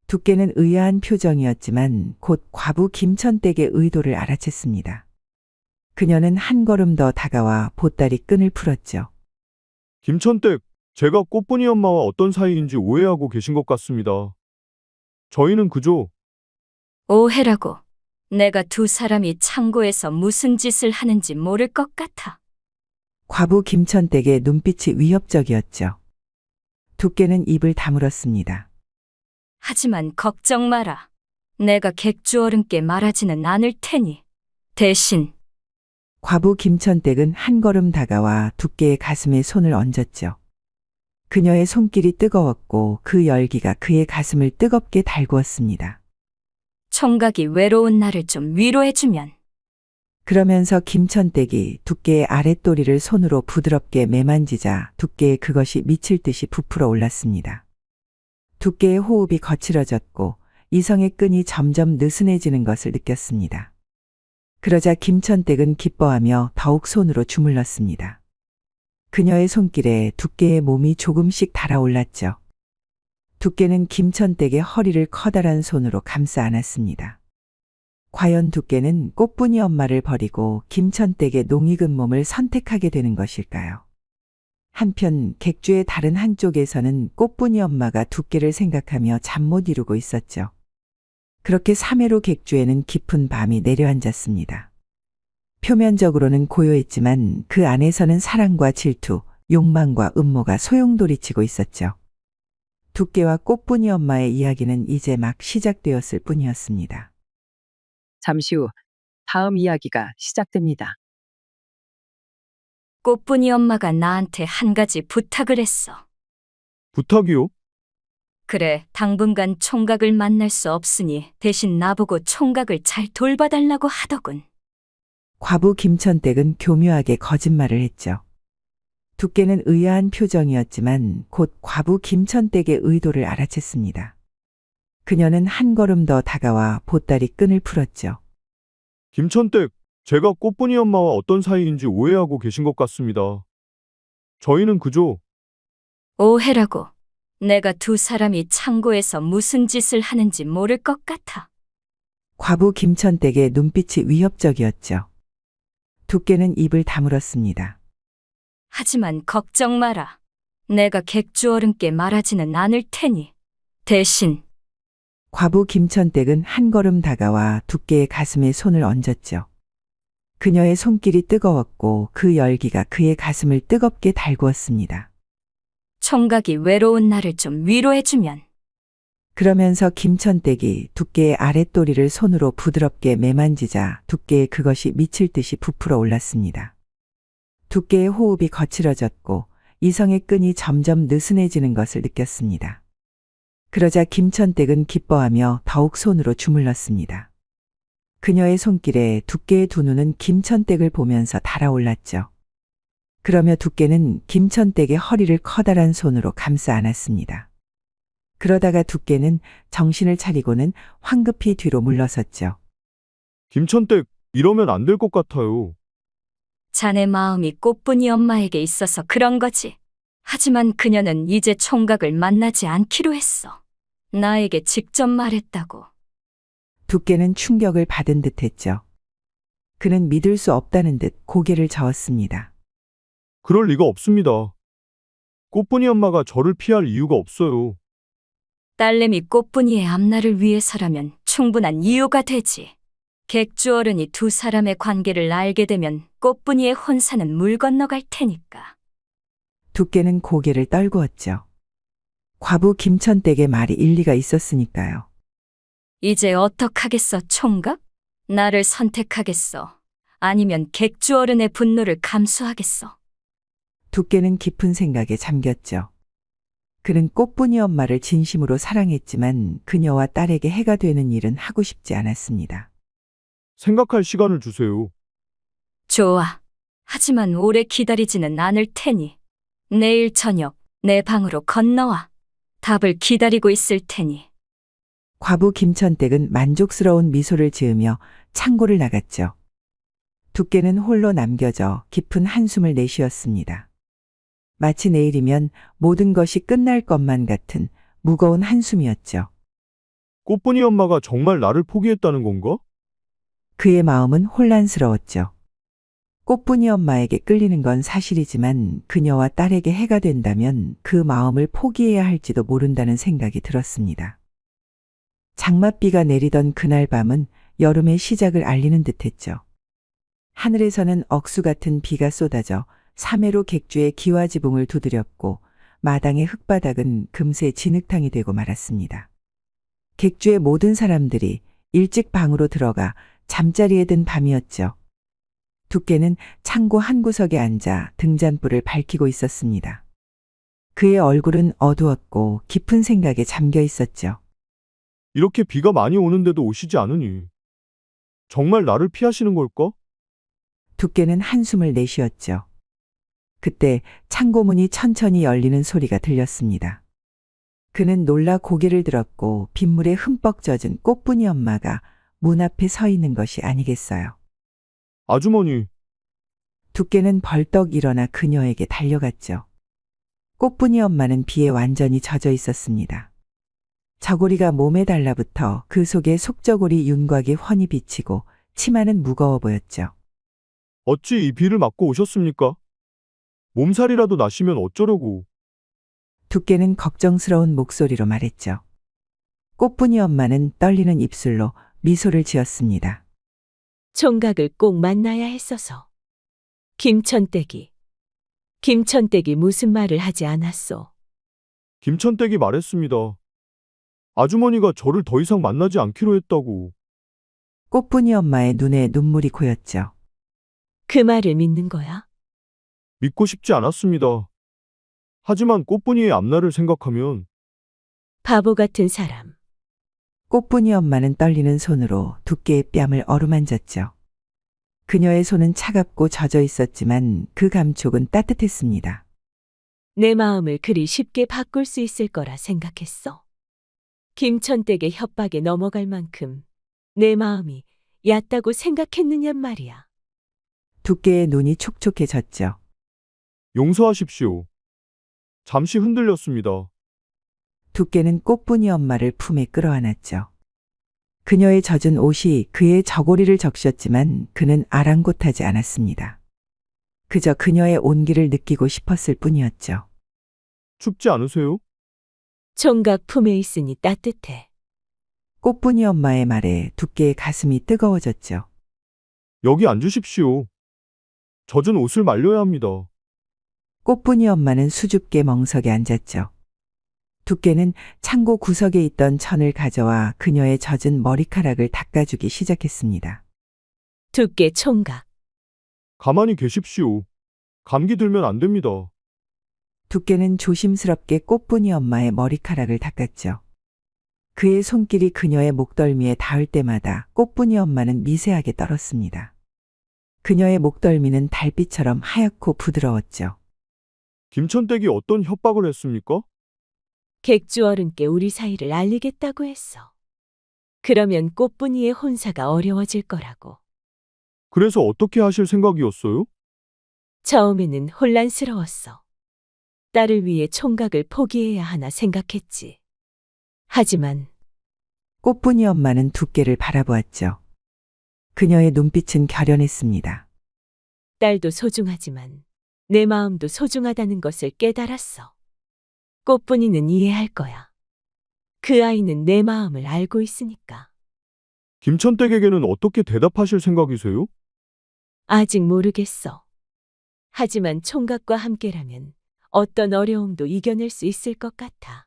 두께는 의아한 표정이었지만 곧 과부 김천댁의 의도를 알아챘습니다. 그녀는 한 걸음 더 다가와 보따리 끈을 풀었죠. 김천댁, 제가 꽃분이 엄마와 어떤 사이인지 오해하고 계신 것 같습니다. 저희는 그저 오해라고. 내가 두 사람이 창고에서 무슨 짓을 하는지 모를 것 같아. 과부 김천댁의 눈빛이 위협적이었죠. 두께는 입을 다물었습니다. 하지만 걱정 마라. 내가 객주 어른께 말하지는 않을 테니. 대신 과부 김천댁은 한 걸음 다가와 두께의 가슴에 손을 얹었죠. 그녀의 손길이 뜨거웠고 그 열기가 그의 가슴을 뜨겁게 달구었습니다. 총각이 외로운 나를 좀 위로해주면. 그러면서 김천댁이 두께의 아랫도리를 손으로 부드럽게 매만지자 두께의 그것이 미칠 듯이 부풀어 올랐습니다. 두께의 호흡이 거칠어졌고 이성의 끈이 점점 느슨해지는 것을 느꼈습니다. 그러자 김천댁은 기뻐하며 더욱 손으로 주물렀습니다. 그녀의 손길에 두께의 몸이 조금씩 달아올랐죠. 두께는 김천댁의 허리를 커다란 손으로 감싸 안았습니다. 과연 두께는 꽃분이 엄마를 버리고 김천댁의 농익은 몸을 선택하게 되는 것일까요? 한편 객주의 다른 한쪽에서는 꽃분이 엄마가 두께를 생각하며 잠 못 이루고 있었죠. 그렇게 3회로 객주에는 깊은 밤이 내려앉았습니다. 표면적으로는 고요했지만 그 안에서는 사랑과 질투, 욕망과 음모가 소용돌이치고 있었죠. 두께와 꽃분이 엄마의 이야기는 이제 막 시작되었을 뿐이었습니다. 잠시 후 다음 이야기가 시작됩니다. 꽃분이 엄마가 나한테 한 가지 부탁을 했어. 부탁이요? 그래, 당분간 총각을 만날 수 없으니 대신 나보고 총각을 잘 돌봐달라고 하더군. 과부 김천댁은 교묘하게 거짓말을 했죠. 두께는 의아한 표정이었지만 곧 과부 김천댁의 의도를 알아챘습니다. 그녀는 한 걸음 더 다가와 보따리 끈을 풀었죠. 김천댁, 제가 꽃분이 엄마와 어떤 사이인지 오해하고 계신 것 같습니다. 저희는 그저 오해라고. 내가 두 사람이 창고에서 무슨 짓을 하는지 모를 것 같아. 과부 김천댁의 눈빛이 위협적이었죠. 두께는 입을 다물었습니다. 하지만 걱정 마라. 내가 객주 어른께 말하지는 않을 테니. 대신 과부 김천댁은 한 걸음 다가와 두께의 가슴에 손을 얹었죠. 그녀의 손길이 뜨거웠고 그 열기가 그의 가슴을 뜨겁게 달구었습니다. 총각이 외로운 나를 좀 위로해주면. 그러면서 김천댁이 두께의 아랫도리를 손으로 부드럽게 매만지자 두께의 그것이 미칠 듯이 부풀어 올랐습니다. 두께의 호흡이 거칠어졌고 이성의 끈이 점점 느슨해지는 것을 느꼈습니다. 그러자 김천댁은 기뻐하며 더욱 손으로 주물렀습니다. 그녀의 손길에 두께의 두 눈은 김천댁을 보면서 달아올랐죠. 그러며 두께는 김천댁의 허리를 커다란 손으로 감싸 안았습니다. 그러다가 두께는 정신을 차리고는 황급히 뒤로 물러섰죠. 김천댁, 이러면 안 될 것 같아요. 자네 마음이 꽃분이 엄마에게 있어서 그런 거지. 하지만 그녀는 이제 총각을 만나지 않기로 했어. 나에게 직접 말했다고. 두께는 충격을 받은 듯 했죠. 그는 믿을 수 없다는 듯 고개를 저었습니다. 그럴 리가 없습니다. 꽃분이 엄마가 저를 피할 이유가 없어요. 딸내미 꽃분이의 앞날을 위해서라면 충분한 이유가 되지. 객주 어른이 두 사람의 관계를 알게 되면 꽃분이의 혼사는 물 건너갈 테니까. 두께는 고개를 떨구었죠. 과부 김천댁의 말이 일리가 있었으니까요. 이제 어떡하겠어, 총각? 나를 선택하겠어? 아니면 객주 어른의 분노를 감수하겠어? 두께는 깊은 생각에 잠겼죠. 그는 꽃분이 엄마를 진심으로 사랑했지만 그녀와 딸에게 해가 되는 일은 하고 싶지 않았습니다. 생각할 시간을 주세요. 좋아. 하지만 오래 기다리지는 않을 테니. 내일 저녁 내 방으로 건너와. 답을 기다리고 있을 테니. 과부 김천댁은 만족스러운 미소를 지으며 창고를 나갔죠. 두께는 홀로 남겨져 깊은 한숨을 내쉬었습니다. 마치 내일이면 모든 것이 끝날 것만 같은 무거운 한숨이었죠. 꽃분이 엄마가 정말 나를 포기했다는 건가? 그의 마음은 혼란스러웠죠. 꽃분이 엄마에게 끌리는 건 사실이지만 그녀와 딸에게 해가 된다면 그 마음을 포기해야 할지도 모른다는 생각이 들었습니다. 장맛비가 내리던 그날 밤은 여름의 시작을 알리는 듯했죠. 하늘에서는 억수 같은 비가 쏟아져 3회로 객주의 기와지붕을 두드렸고 마당의 흙바닥은 금세 진흙탕이 되고 말았습니다. 객주의 모든 사람들이 일찍 방으로 들어가 잠자리에 든 밤이었죠. 두께는 창고 한 구석에 앉아 등잔불을 밝히고 있었습니다. 그의 얼굴은 어두웠고 깊은 생각에 잠겨 있었죠. 이렇게 비가 많이 오는데도 오시지 않으니 정말 나를 피하시는 걸까? 두께는 한숨을 내쉬었죠. 그때 창고 문이 천천히 열리는 소리가 들렸습니다. 그는 놀라 고개를 들었고 빗물에 흠뻑 젖은 꽃분이 엄마가 문 앞에 서 있는 것이 아니겠어요. 아주머니, 두께는 벌떡 일어나 그녀에게 달려갔죠. 꽃분이 엄마는 비에 완전히 젖어 있었습니다. 저고리가 몸에 달라붙어 그 속에 속저고리 윤곽이 훤히 비치고 치마는 무거워 보였죠. 어찌 이 비를 맞고 오셨습니까? 몸살이라도 나시면 어쩌려고. 두께는 걱정스러운 목소리로 말했죠. 꽃분이 엄마는 떨리는 입술로 미소를 지었습니다. 총각을 꼭 만나야 했어서. 김천댁이 무슨 말을 하지 않았소. 김천댁이 말했습니다. 아주머니가 저를 더 이상 만나지 않기로 했다고. 꽃분이 엄마의 눈에 눈물이 고였죠. 그 말을 믿는 거야? 믿고 싶지 않았습니다. 하지만 꽃분이의 앞날을 생각하면 바보 같은 사람. 꽃분이 엄마는 떨리는 손으로 두께의 뺨을 어루만졌죠. 그녀의 손은 차갑고 젖어 있었지만 그 감촉은 따뜻했습니다. 내 마음을 그리 쉽게 바꿀 수 있을 거라 생각했어. 김천댁의 협박에 넘어갈 만큼 내 마음이 얕다고 생각했느냔 말이야. 두께의 눈이 촉촉해졌죠. 용서하십시오. 잠시 흔들렸습니다. 두께는 꽃분이 엄마를 품에 끌어안았죠. 그녀의 젖은 옷이 그의 저고리를 적셨지만 그는 아랑곳하지 않았습니다. 그저 그녀의 온기를 느끼고 싶었을 뿐이었죠. 춥지 않으세요? 총각 품에 있으니 따뜻해. 꽃분이 엄마의 말에 두께의 가슴이 뜨거워졌죠. 여기 앉으십시오. 젖은 옷을 말려야 합니다. 꽃분이 엄마는 수줍게 멍석에 앉았죠. 두께는 창고 구석에 있던 천을 가져와 그녀의 젖은 머리카락을 닦아주기 시작했습니다. 두께 총각. 가만히 계십시오. 감기 들면 안 됩니다. 두께는 조심스럽게 꽃분이 엄마의 머리카락을 닦았죠. 그의 손길이 그녀의 목덜미에 닿을 때마다 꽃분이 엄마는 미세하게 떨었습니다. 그녀의 목덜미는 달빛처럼 하얗고 부드러웠죠. 김천댁이 어떤 협박을 했습니까? 객주 어른께 우리 사이를 알리겠다고 했어. 그러면 꽃분이의 혼사가 어려워질 거라고. 그래서 어떻게 하실 생각이었어요? 처음에는 혼란스러웠어. 딸을 위해 총각을 포기해야 하나 생각했지. 하지만 꽃분이 엄마는 두께를 바라보았죠. 그녀의 눈빛은 결연했습니다. 딸도 소중하지만 내 마음도 소중하다는 것을 깨달았어. 꽃분이는 이해할 거야. 그 아이는 내 마음을 알고 있으니까. 김천댁에게는 어떻게 대답하실 생각이세요? 아직 모르겠어. 하지만 총각과 함께라면 어떤 어려움도 이겨낼 수 있을 것 같아.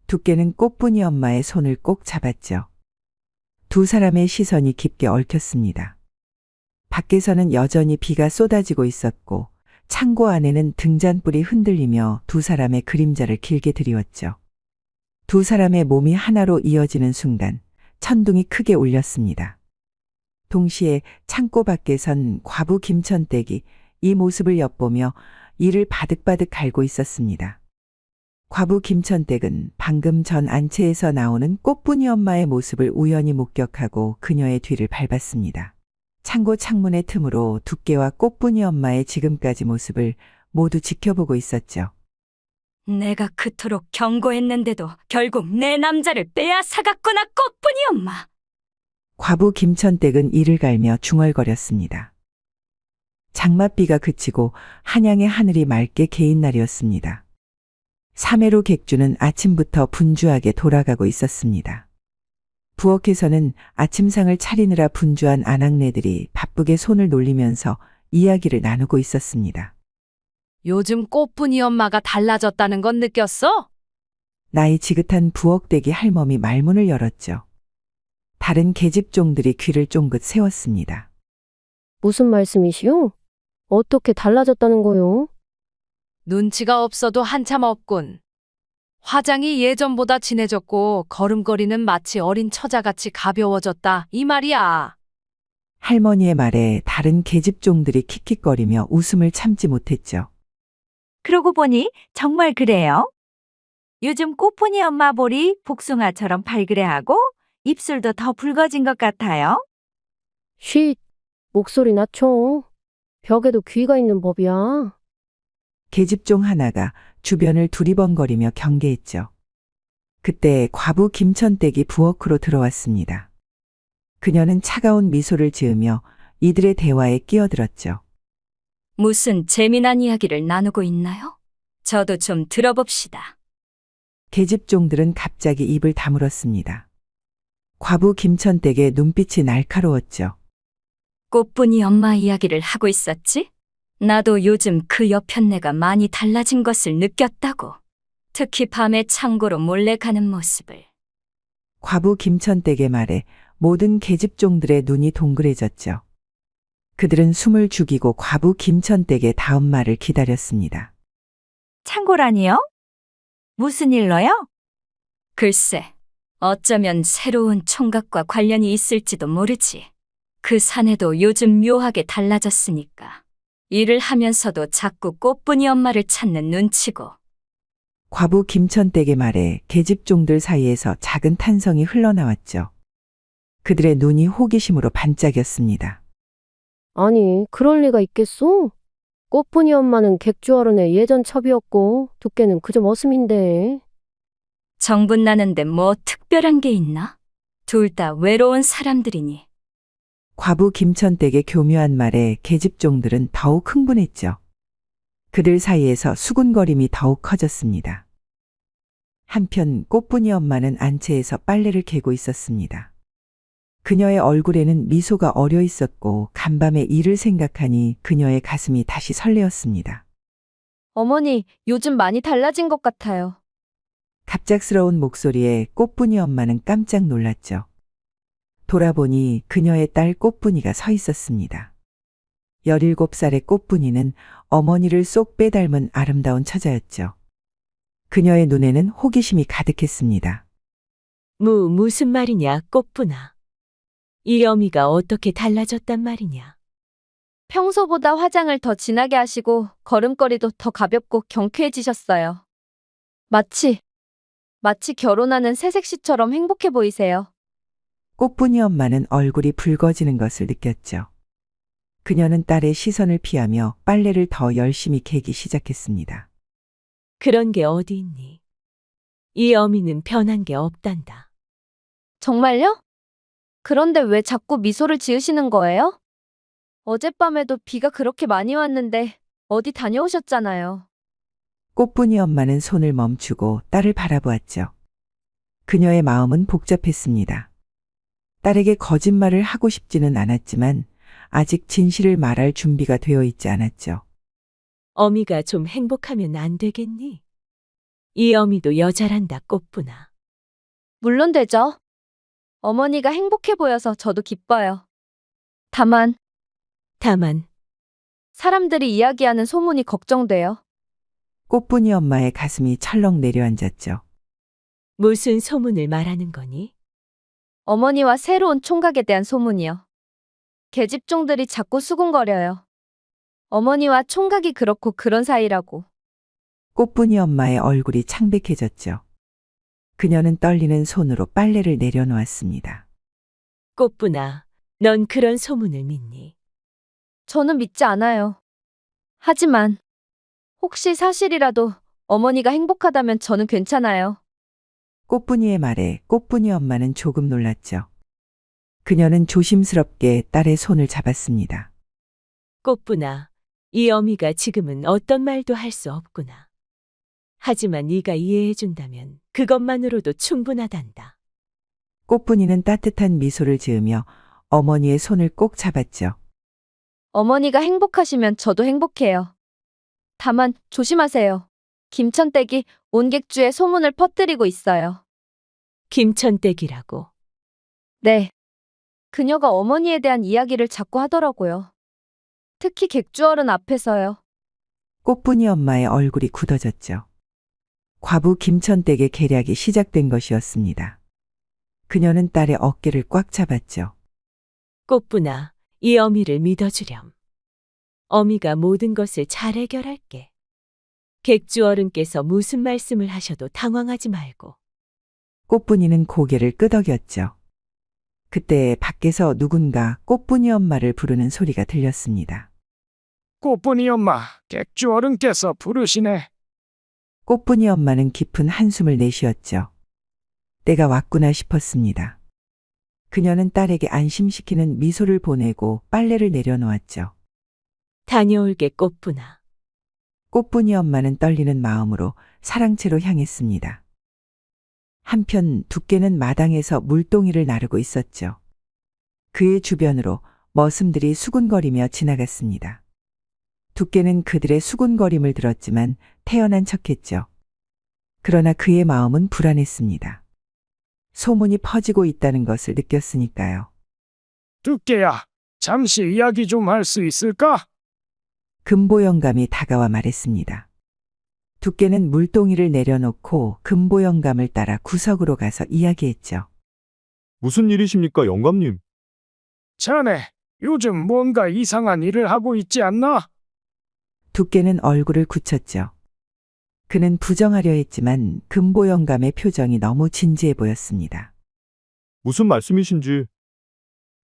두께는 꽃분이 엄마의 손을 꼭 잡았죠. 두 사람의 시선이 깊게 얽혔습니다. 밖에서는 여전히 비가 쏟아지고 있었고 창고 안에는 등잔불이 흔들리며 두 사람의 그림자를 길게 드리웠죠. 두 사람의 몸이 하나로 이어지는 순간 천둥이 크게 울렸습니다. 동시에 창고 밖에선 과부 김천댁이 이 모습을 엿보며 이를 바득바득 갈고 있었습니다. 과부 김천댁은 방금 전 안채에서 나오는 꽃분이 엄마의 모습을 우연히 목격하고 그녀의 뒤를 밟았습니다. 창고 창문의 틈으로 두께와 꽃분이 엄마의 지금까지 모습을 모두 지켜보고 있었죠. 내가 그토록 경고했는데도 결국 내 남자를 빼앗아갔구나, 꽃분이 엄마. 과부 김천댁은 이를 갈며 중얼거렸습니다. 장맛비가 그치고 한양의 하늘이 맑게 개인 날이었습니다. 삼해로 객주는 아침부터 분주하게 돌아가고 있었습니다. 부엌에서는 아침상을 차리느라 분주한 아낙네들이 바쁘게 손을 놀리면서 이야기를 나누고 있었습니다. 요즘 꽃분이 엄마가 달라졌다는 건 느꼈어? 나이 지긋한 부엌대기 할멈이 말문을 열었죠. 다른 계집종들이 귀를 쫑긋 세웠습니다. 무슨 말씀이시오? 어떻게 달라졌다는 거요? 눈치가 없어도 한참 없군. 화장이 예전보다 진해졌고 걸음걸이는 마치 어린 처자같이 가벼워졌다. 이 말이야. 할머니의 말에 다른 계집종들이 킥킥거리며 웃음을 참지 못했죠. 그러고 보니 정말 그래요. 요즘 꽃분이 엄마 볼이 복숭아처럼 발그레하고 입술도 더 붉어진 것 같아요. 쉿, 목소리 낮춰. 벽에도 귀가 있는 법이야. 계집종 하나가 주변을 두리번거리며 경계했죠. 그때 과부 김천댁이 부엌으로 들어왔습니다. 그녀는 차가운 미소를 지으며 이들의 대화에 끼어들었죠. 무슨 재미난 이야기를 나누고 있나요? 저도 좀 들어봅시다. 계집종들은 갑자기 입을 다물었습니다. 과부 김천댁의 눈빛이 날카로웠죠. 꽃분이 엄마 이야기를 하고 있었지? 나도 요즘 그 여편네가 많이 달라진 것을 느꼈다고. 특히 밤에 창고로 몰래 가는 모습을. 과부 김천댁의 말에 모든 계집종들의 눈이 동그래졌죠. 그들은 숨을 죽이고 과부 김천댁의 다음 말을 기다렸습니다. 창고라니요? 무슨 일로요? 글쎄, 어쩌면 새로운 총각과 관련이 있을지도 모르지. 그 사내도 요즘 묘하게 달라졌으니까. 일을 하면서도 자꾸 꽃분이 엄마를 찾는 눈치고. 과부 김천댁의 말에 계집종들 사이에서 작은 탄성이 흘러나왔죠. 그들의 눈이 호기심으로 반짝였습니다. 아니, 그럴 리가 있겠소? 꽃분이 엄마는 객주어른의 예전 첩이었고 두께는 그저 머슴인데. 정분 나는데 뭐 특별한 게 있나? 둘 다 외로운 사람들이니. 과부 김천댁의 교묘한 말에 계집종들은 더욱 흥분했죠. 그들 사이에서 수군거림이 더욱 커졌습니다. 한편 꽃분이 엄마는 안채에서 빨래를 개고 있었습니다. 그녀의 얼굴에는 미소가 어려 있었고 간밤의 일을 생각하니 그녀의 가슴이 다시 설레었습니다. 어머니, 요즘 많이 달라진 것 같아요. 갑작스러운 목소리에 꽃분이 엄마는 깜짝 놀랐죠. 돌아보니 그녀의 딸 꽃분이가 서 있었습니다. 17살의 꽃분이는 어머니를 쏙 빼닮은 아름다운 처자였죠. 그녀의 눈에는 호기심이 가득했습니다. 무슨 말이냐, 꽃분아. 이 어미가 어떻게 달라졌단 말이냐. 평소보다 화장을 더 진하게 하시고 걸음걸이도 더 가볍고 경쾌해지셨어요. 마치 결혼하는 새색시처럼 행복해 보이세요. 꽃분이 엄마는 얼굴이 붉어지는 것을 느꼈죠. 그녀는 딸의 시선을 피하며 빨래를 더 열심히 개기 시작했습니다. 그런 게 어디 있니? 이 어미는 변한 게 없단다. 정말요? 그런데 왜 자꾸 미소를 지으시는 거예요? 어젯밤에도 비가 그렇게 많이 왔는데 어디 다녀오셨잖아요. 꽃분이 엄마는 손을 멈추고 딸을 바라보았죠. 그녀의 마음은 복잡했습니다. 딸에게 거짓말을 하고 싶지는 않았지만 아직 진실을 말할 준비가 되어 있지 않았죠. 어미가 좀 행복하면 안 되겠니? 이 어미도 여자란다, 꽃분아. 물론 되죠. 어머니가 행복해 보여서 저도 기뻐요. 다만 사람들이 이야기하는 소문이 걱정돼요. 꽃분이 엄마의 가슴이 철렁 내려앉았죠. 무슨 소문을 말하는 거니? 어머니와 새로운 총각에 대한 소문이요. 계집종들이 자꾸 수군거려요. 어머니와 총각이 그렇고 그런 사이라고. 꽃분이 엄마의 얼굴이 창백해졌죠. 그녀는 떨리는 손으로 빨래를 내려놓았습니다. 꽃분아, 넌 그런 소문을 믿니? 저는 믿지 않아요. 하지만 혹시 사실이라도 어머니가 행복하다면 저는 괜찮아요. 꽃분이의 말에 꽃분이 엄마는 조금 놀랐죠. 그녀는 조심스럽게 딸의 손을 잡았습니다. 꽃분아, 이 어미가 지금은 어떤 말도 할 수 없구나. 하지만 네가 이해해준다면 그것만으로도 충분하단다. 꽃분이는 따뜻한 미소를 지으며 어머니의 손을 꼭 잡았죠. 어머니가 행복하시면 저도 행복해요. 다만 조심하세요. 김천댁이 온 객주에 소문을 퍼뜨리고 있어요. 김천댁이라고. 네. 그녀가 어머니에 대한 이야기를 자꾸 하더라고요. 특히 객주어른 앞에서요. 꽃분이 엄마의 얼굴이 굳어졌죠. 과부 김천댁의 계략이 시작된 것이었습니다. 그녀는 딸의 어깨를 꽉 잡았죠. 꽃분아, 이 어미를 믿어주렴. 어미가 모든 것을 잘 해결할게. 객주 어른께서 무슨 말씀을 하셔도 당황하지 말고. 꽃분이는 고개를 끄덕였죠. 그때 밖에서 누군가 꽃분이 엄마를 부르는 소리가 들렸습니다. 꽃분이 엄마, 객주 어른께서 부르시네. 꽃분이 엄마는 깊은 한숨을 내쉬었죠. 때가 왔구나 싶었습니다. 그녀는 딸에게 안심시키는 미소를 보내고 빨래를 내려놓았죠. 다녀올게 꽃분아. 꽃분이 엄마는 떨리는 마음으로 사랑채로 향했습니다. 한편 두께는 마당에서 물동이를 나르고 있었죠. 그의 주변으로 머슴들이 수군거리며 지나갔습니다. 두께는 그들의 수군거림을 들었지만 태연한 척했죠. 그러나 그의 마음은 불안했습니다. 소문이 퍼지고 있다는 것을 느꼈으니까요. 두께야, 잠시 이야기 좀 할 수 있을까? 금보영감이 다가와 말했습니다. 두께는 물동이를 내려놓고 금보영감을 따라 구석으로 가서 이야기했죠. 무슨 일이십니까, 영감님? 자네, 요즘 뭔가 이상한 일을 하고 있지 않나? 두께는 얼굴을 굳혔죠. 그는 부정하려 했지만 금보영감의 표정이 너무 진지해 보였습니다. 무슨 말씀이신지.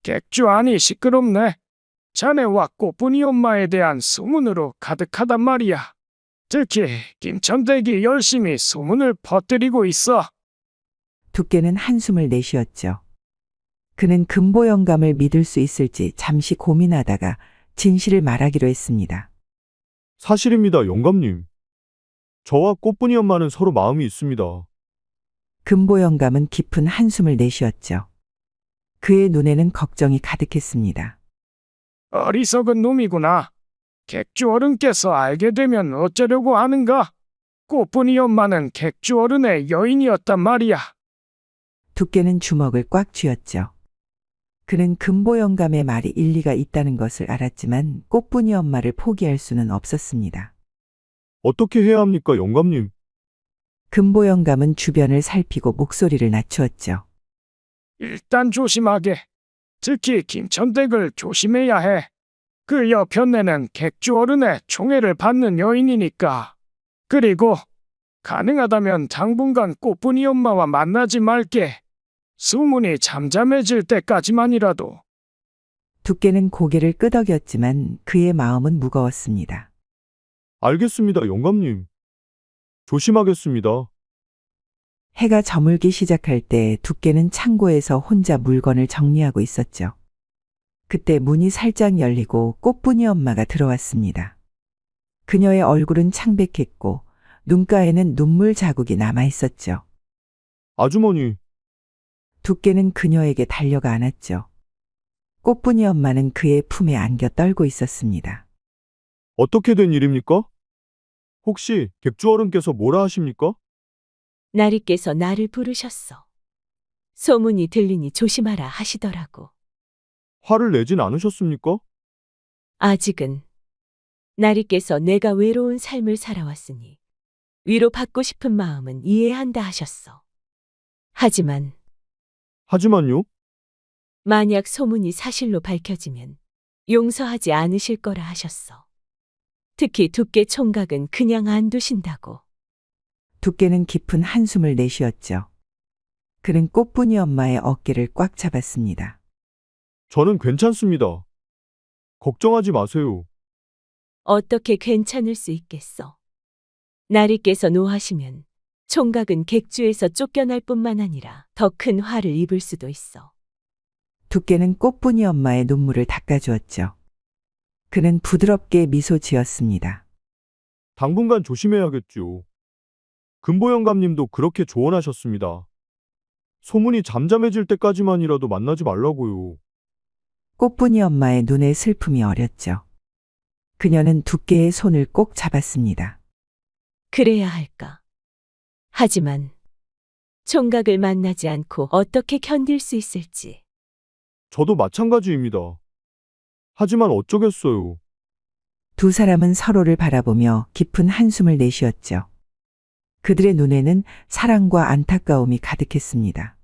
객주 안이 시끄럽네. 자네와 꽃분이 엄마에 대한 소문으로 가득하단 말이야. 특히 김천댁이 열심히 소문을 퍼뜨리고 있어. 두께는 한숨을 내쉬었죠. 그는 금보영감을 믿을 수 있을지 잠시 고민하다가 진실을 말하기로 했습니다. 사실입니다, 영감님. 저와 꽃분이 엄마는 서로 마음이 있습니다. 금보영감은 깊은 한숨을 내쉬었죠. 그의 눈에는 걱정이 가득했습니다. 어리석은 놈이구나. 객주 어른께서 알게 되면 어쩌려고 하는가? 꽃분이 엄마는 객주 어른의 여인이었단 말이야. 두께는 주먹을 꽉 쥐었죠. 그는 금보영감의 말이 일리가 있다는 것을 알았지만 꽃분이 엄마를 포기할 수는 없었습니다. 어떻게 해야 합니까, 영감님? 금보영감은 주변을 살피고 목소리를 낮추었죠. 일단 조심하게. 특히 김천댁을 조심해야 해. 그 여편네는 객주 어른의 총애를 받는 여인이니까. 그리고 가능하다면 당분간 꽃분이 엄마와 만나지 말게. 수문이 잠잠해질 때까지만이라도. 두께는 고개를 끄덕였지만 그의 마음은 무거웠습니다. 알겠습니다, 영감님. 조심하겠습니다. 해가 저물기 시작할 때 두께는 창고에서 혼자 물건을 정리하고 있었죠. 그때 문이 살짝 열리고 꽃분이 엄마가 들어왔습니다. 그녀의 얼굴은 창백했고 눈가에는 눈물 자국이 남아 있었죠. 아주머니, 두께는 그녀에게 달려가 안았죠. 꽃분이 엄마는 그의 품에 안겨 떨고 있었습니다. 어떻게 된 일입니까? 혹시 객주 어른께서 뭐라 하십니까? 나리께서 나를 부르셨어. 소문이 들리니 조심하라 하시더라고. 화를 내진 않으셨습니까? 아직은. 나리께서 내가 외로운 삶을 살아왔으니 위로받고 싶은 마음은 이해한다 하셨어. 하지만요? 만약 소문이 사실로 밝혀지면 용서하지 않으실 거라 하셨어. 특히 두께 총각은 그냥 안 두신다고. 두께는 깊은 한숨을 내쉬었죠. 그는 꽃분이 엄마의 어깨를 꽉 잡았습니다. 저는 괜찮습니다. 걱정하지 마세요. 어떻게 괜찮을 수 있겠어. 나리께서 노하시면 총각은 객주에서 쫓겨날 뿐만 아니라 더 큰 화를 입을 수도 있어. 두께는 꽃분이 엄마의 눈물을 닦아주었죠. 그는 부드럽게 미소 지었습니다. 당분간 조심해야겠죠. 금보영감님도 그렇게 조언하셨습니다. 소문이 잠잠해질 때까지만이라도 만나지 말라고요. 꽃분이 엄마의 눈에 슬픔이 어렸죠. 그녀는 두께의 손을 꼭 잡았습니다. 그래야 할까. 하지만 총각을 만나지 않고 어떻게 견딜 수 있을지 저도 마찬가지입니다. 하지만 어쩌겠어요. 두 사람은 서로를 바라보며 깊은 한숨을 내쉬었죠. 그들의 눈에는 사랑과 안타까움이 가득했습니다.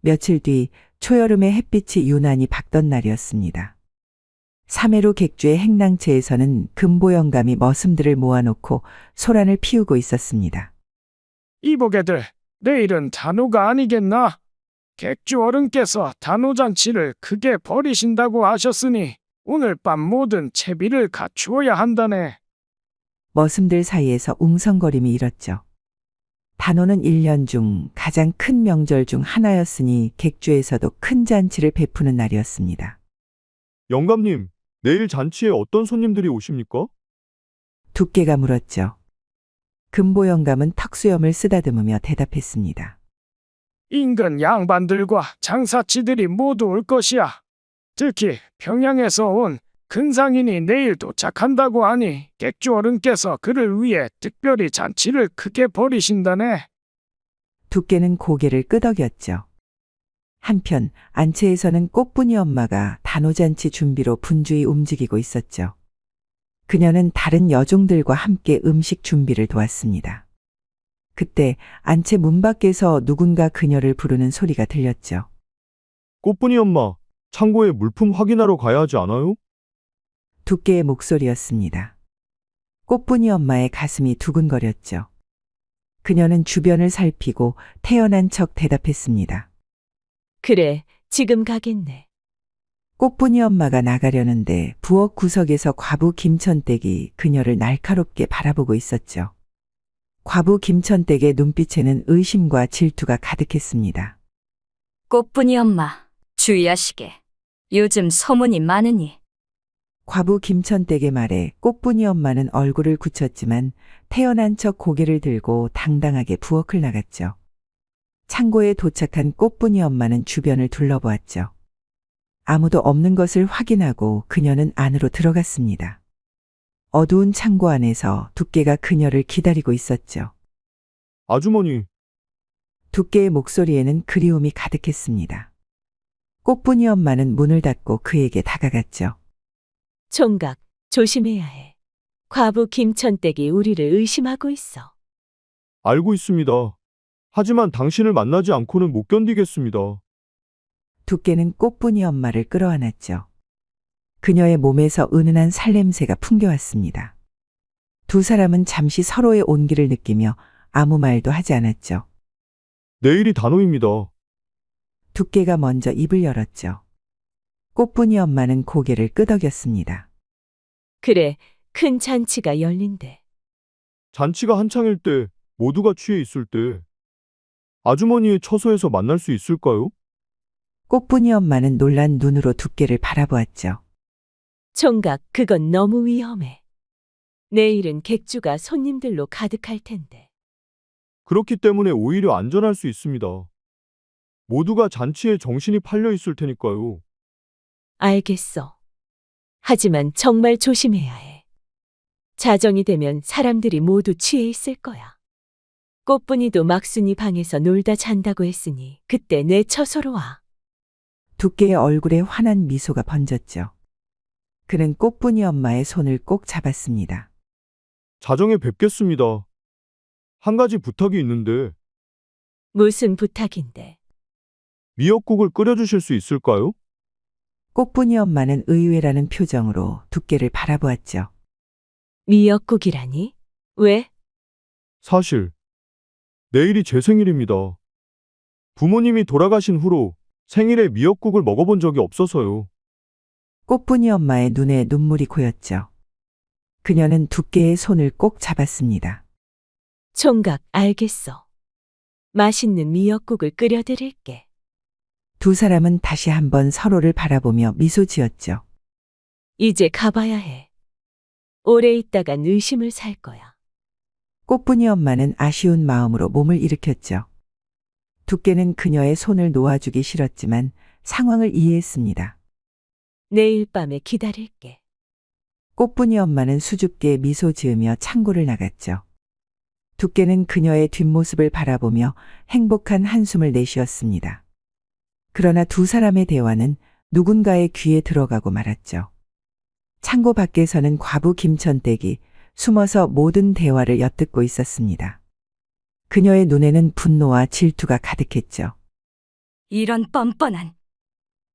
며칠 뒤 초여름의 햇빛이 유난히 밝던 날이었습니다. 삼해로 객주의 행랑채에서는 금보영감이 머슴들을 모아놓고 소란을 피우고 있었습니다. 이보게들, 내일은 단오가 아니겠나? 객주 어른께서 단오잔치를 크게 벌이신다고 하셨으니 오늘 밤 모든 채비를 갖추어야 한다네. 머슴들 사이에서 웅성거림이 일었죠. 단오는 1년 중 가장 큰 명절 중 하나였으니 객주에서도 큰 잔치를 베푸는 날이었습니다. 영감님, 내일 잔치에 어떤 손님들이 오십니까? 두께가 물었죠. 금보영감은 턱수염을 쓰다듬으며 대답했습니다. 인근 양반들과 장사치들이 모두 올 것이야. 특히 평양에서 온 근상인이 내일 도착한다고 하니 객주 어른께서 그를 위해 특별히 잔치를 크게 벌이신다네. 두께는 고개를 끄덕였죠. 한편 안채에서는 꽃분이 엄마가 단오잔치 준비로 분주히 움직이고 있었죠. 그녀는 다른 여종들과 함께 음식 준비를 도왔습니다. 그때 안채 문 밖에서 누군가 그녀를 부르는 소리가 들렸죠. 꽃분이 엄마, 창고에 물품 확인하러 가야 하지 않아요? 두께의 목소리였습니다. 꽃분이 엄마의 가슴이 두근거렸죠. 그녀는 주변을 살피고 태연한 척 대답했습니다. 그래, 지금 가겠네. 꽃분이 엄마가 나가려는데 부엌 구석에서 과부 김천댁이 그녀를 날카롭게 바라보고 있었죠. 과부 김천댁의 눈빛에는 의심과 질투가 가득했습니다. 꽃분이 엄마, 주의하시게. 요즘 소문이 많으니. 과부 김천댁의 말에 꽃분이 엄마는 얼굴을 굳혔지만 태연한 척 고개를 들고 당당하게 부엌을 나갔죠. 창고에 도착한 꽃분이 엄마는 주변을 둘러보았죠. 아무도 없는 것을 확인하고 그녀는 안으로 들어갔습니다. 어두운 창고 안에서 두께가 그녀를 기다리고 있었죠. 아주머니, 두께의 목소리에는 그리움이 가득했습니다. 꽃분이 엄마는 문을 닫고 그에게 다가갔죠. 총각, 조심해야 해. 과부 김천댁이 우리를 의심하고 있어. 알고 있습니다. 하지만 당신을 만나지 않고는 못 견디겠습니다. 두께는 꽃분이 엄마를 끌어안았죠. 그녀의 몸에서 은은한 살냄새가 풍겨왔습니다. 두 사람은 잠시 서로의 온기를 느끼며 아무 말도 하지 않았죠. 내일이 단오입니다. 두께가 먼저 입을 열었죠. 꽃분이 엄마는 고개를 끄덕였습니다. 그래, 큰 잔치가 열린대. 잔치가 한창일 때, 모두가 취해 있을 때, 아주머니의 처소에서 만날 수 있을까요? 꽃분이 엄마는 놀란 눈으로 두께를 바라보았죠. 총각, 그건 너무 위험해. 내일은 객주가 손님들로 가득할 텐데. 그렇기 때문에 오히려 안전할 수 있습니다. 모두가 잔치에 정신이 팔려 있을 테니까요. 알겠어. 하지만 정말 조심해야 해. 자정이 되면 사람들이 모두 취해 있을 거야. 꽃분이도 막순이 방에서 놀다 잔다고 했으니 그때 내 처소로 와. 두께의 얼굴에 환한 미소가 번졌죠. 그는 꽃분이 엄마의 손을 꼭 잡았습니다. 자정에 뵙겠습니다. 한 가지 부탁이 있는데, 무슨 부탁인데? 미역국을 끓여주실 수 있을까요? 꽃분이 엄마는 의외라는 표정으로 두께를 바라보았죠. 미역국이라니? 왜? 사실, 내일이 제 생일입니다. 부모님이 돌아가신 후로 생일에 미역국을 먹어본 적이 없어서요. 꽃분이 엄마의 눈에 눈물이 고였죠. 그녀는 두께의 손을 꼭 잡았습니다. 총각, 알겠어. 맛있는 미역국을 끓여드릴게. 두 사람은 다시 한번 서로를 바라보며 미소 지었죠. 이제 가봐야 해. 오래 있다간 의심을 살 거야. 꽃분이 엄마는 아쉬운 마음으로 몸을 일으켰죠. 두께는 그녀의 손을 놓아주기 싫었지만 상황을 이해했습니다. 내일 밤에 기다릴게. 꽃분이 엄마는 수줍게 미소 지으며 창고를 나갔죠. 두께는 그녀의 뒷모습을 바라보며 행복한 한숨을 내쉬었습니다. 그러나 두 사람의 대화는 누군가의 귀에 들어가고 말았죠. 창고 밖에서는 과부 김천댁이 숨어서 모든 대화를 엿듣고 있었습니다. 그녀의 눈에는 분노와 질투가 가득했죠. 이런 뻔뻔한.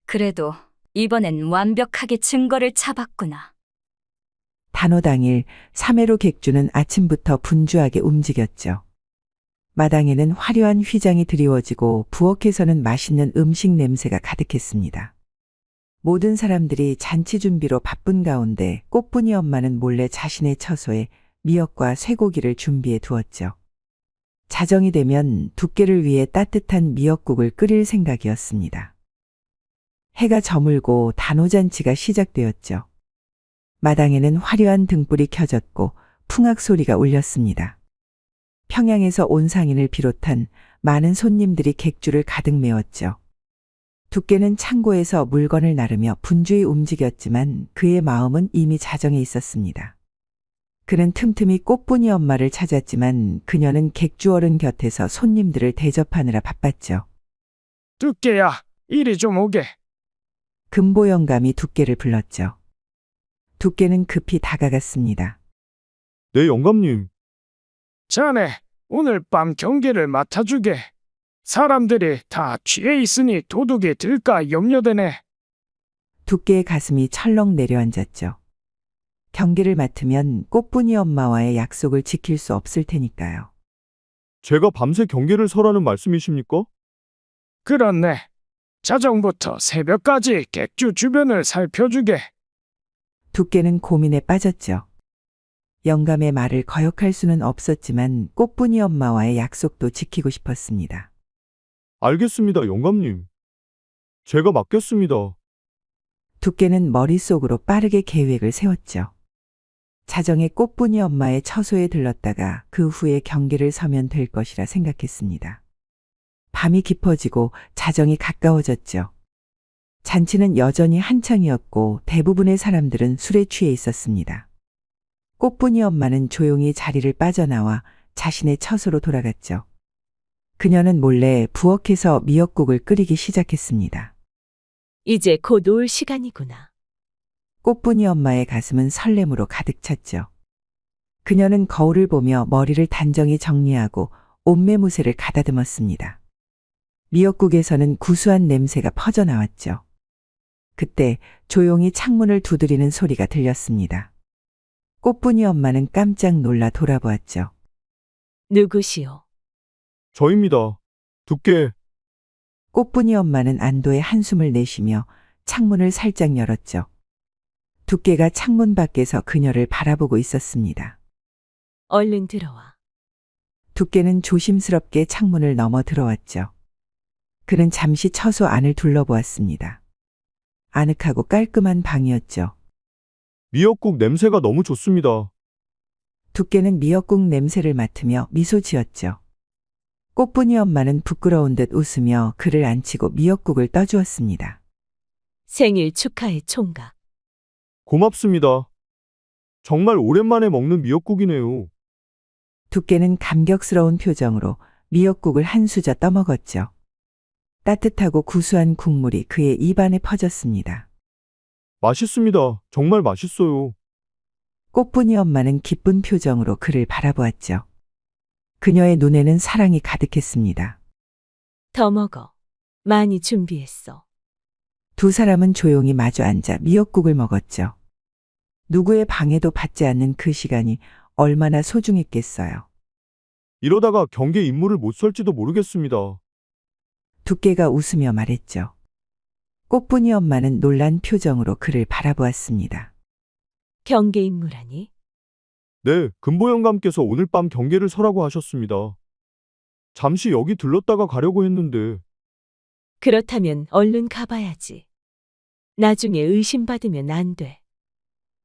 그래도 이번엔 완벽하게 증거를 잡았구나. 단오 당일 3회로 객주는 아침부터 분주하게 움직였죠. 마당에는 화려한 휘장이 드리워지고 부엌에서는 맛있는 음식 냄새가 가득했습니다. 모든 사람들이 잔치 준비로 바쁜 가운데 꽃분이 엄마는 몰래 자신의 처소에 미역과 쇠고기를 준비해 두었죠. 자정이 되면 두께를 위해 따뜻한 미역국을 끓일 생각이었습니다. 해가 저물고 단오잔치가 시작되었죠. 마당에는 화려한 등불이 켜졌고 풍악 소리가 울렸습니다. 평양에서 온 상인을 비롯한 많은 손님들이 객주를 가득 메웠죠. 두께는 창고에서 물건을 나르며 분주히 움직였지만 그의 마음은 이미 자정에 있었습니다. 그는 틈틈이 꽃분이 엄마를 찾았지만 그녀는 객주 어른 곁에서 손님들을 대접하느라 바빴죠. 두께야, 이리 좀 오게. 금보 영감이 두께를 불렀죠. 두께는 급히 다가갔습니다. 네, 영감님. 자네, 오늘 밤 경계를 맡아주게. 사람들이 다 취해 있으니 도둑이 들까 염려되네. 두께의 가슴이 철렁 내려앉았죠. 경계를 맡으면 꽃분이 엄마와의 약속을 지킬 수 없을 테니까요. 제가 밤새 경계를 서라는 말씀이십니까? 그렇네. 자정부터 새벽까지 객주 주변을 살펴주게. 두께는 고민에 빠졌죠. 영감의 말을 거역할 수는 없었지만 꽃분이 엄마와의 약속도 지키고 싶었습니다. 알겠습니다, 영감님. 제가 맡겠습니다. 두께는 머릿속으로 빠르게 계획을 세웠죠. 자정에 꽃분이 엄마의 처소에 들렀다가 그 후에 경계를 서면 될 것이라 생각했습니다. 밤이 깊어지고 자정이 가까워졌죠. 잔치는 여전히 한창이었고 대부분의 사람들은 술에 취해 있었습니다. 꽃분이 엄마는 조용히 자리를 빠져나와 자신의 처소로 돌아갔죠. 그녀는 몰래 부엌에서 미역국을 끓이기 시작했습니다. 이제 곧 올 시간이구나. 꽃분이 엄마의 가슴은 설렘으로 가득 찼죠. 그녀는 거울을 보며 머리를 단정히 정리하고 옷매무새를 가다듬었습니다. 미역국에서는 구수한 냄새가 퍼져나왔죠. 그때 조용히 창문을 두드리는 소리가 들렸습니다. 꽃분이 엄마는 깜짝 놀라 돌아보았죠. 누구시오? 저입니다. 두께. 꽃분이 엄마는 안도의 한숨을 내쉬며 창문을 살짝 열었죠. 두께가 창문 밖에서 그녀를 바라보고 있었습니다. 얼른 들어와. 두께는 조심스럽게 창문을 넘어 들어왔죠. 그는 잠시 처소 안을 둘러보았습니다. 아늑하고 깔끔한 방이었죠. 미역국 냄새가 너무 좋습니다. 두께는 미역국 냄새를 맡으며 미소 지었죠. 꽃분이 엄마는 부끄러운 듯 웃으며 그를 앉히고 미역국을 떠주었습니다. 생일 축하해, 총각. 고맙습니다. 정말 오랜만에 먹는 미역국이네요. 두께는 감격스러운 표정으로 미역국을 한 수저 떠먹었죠. 따뜻하고 구수한 국물이 그의 입안에 퍼졌습니다. 맛있습니다. 정말 맛있어요. 꽃분이 엄마는 기쁜 표정으로 그를 바라보았죠. 그녀의 눈에는 사랑이 가득했습니다. 더 먹어. 많이 준비했어. 두 사람은 조용히 마주 앉아 미역국을 먹었죠. 누구의 방해도 받지 않는 그 시간이 얼마나 소중했겠어요. 이러다가 경계 임무를 못 설지도 모르겠습니다. 두께가 웃으며 말했죠. 꽃분이 엄마는 놀란 표정으로 그를 바라보았습니다. 경계 임무라니? 네, 금보 영감께서 오늘 밤 경계를 서라고 하셨습니다. 잠시 여기 들렀다가 가려고 했는데. 그렇다면 얼른 가봐야지. 나중에 의심받으면 안 돼.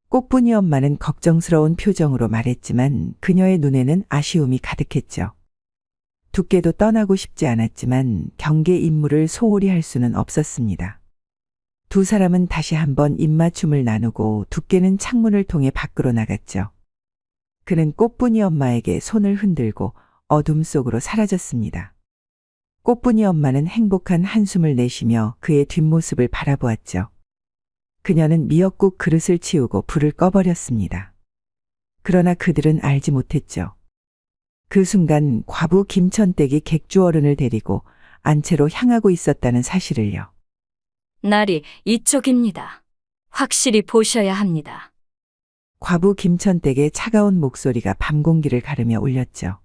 꽃분이 엄마는 걱정스러운 표정으로 말했지만 그녀의 눈에는 아쉬움이 가득했죠. 두께도 떠나고 싶지 않았지만 경계 임무를 소홀히 할 수는 없었습니다. 두 사람은 다시 한번 입맞춤을 나누고 두께는 창문을 통해 밖으로 나갔죠. 그는 꽃분이 엄마에게 손을 흔들고 어둠 속으로 사라졌습니다. 꽃분이 엄마는 행복한 한숨을 내쉬며 그의 뒷모습을 바라보았죠. 그녀는 미역국 그릇을 치우고 불을 꺼버렸습니다. 그러나 그들은 알지 못했죠. 그 순간 과부 김천댁이 객주 어른을 데리고 안채로 향하고 있었다는 사실을요. 날이 이쪽입니다. 확실히 보셔야 합니다. 과부 김천댁의 차가운 목소리가 밤 공기를 가르며 울렸죠.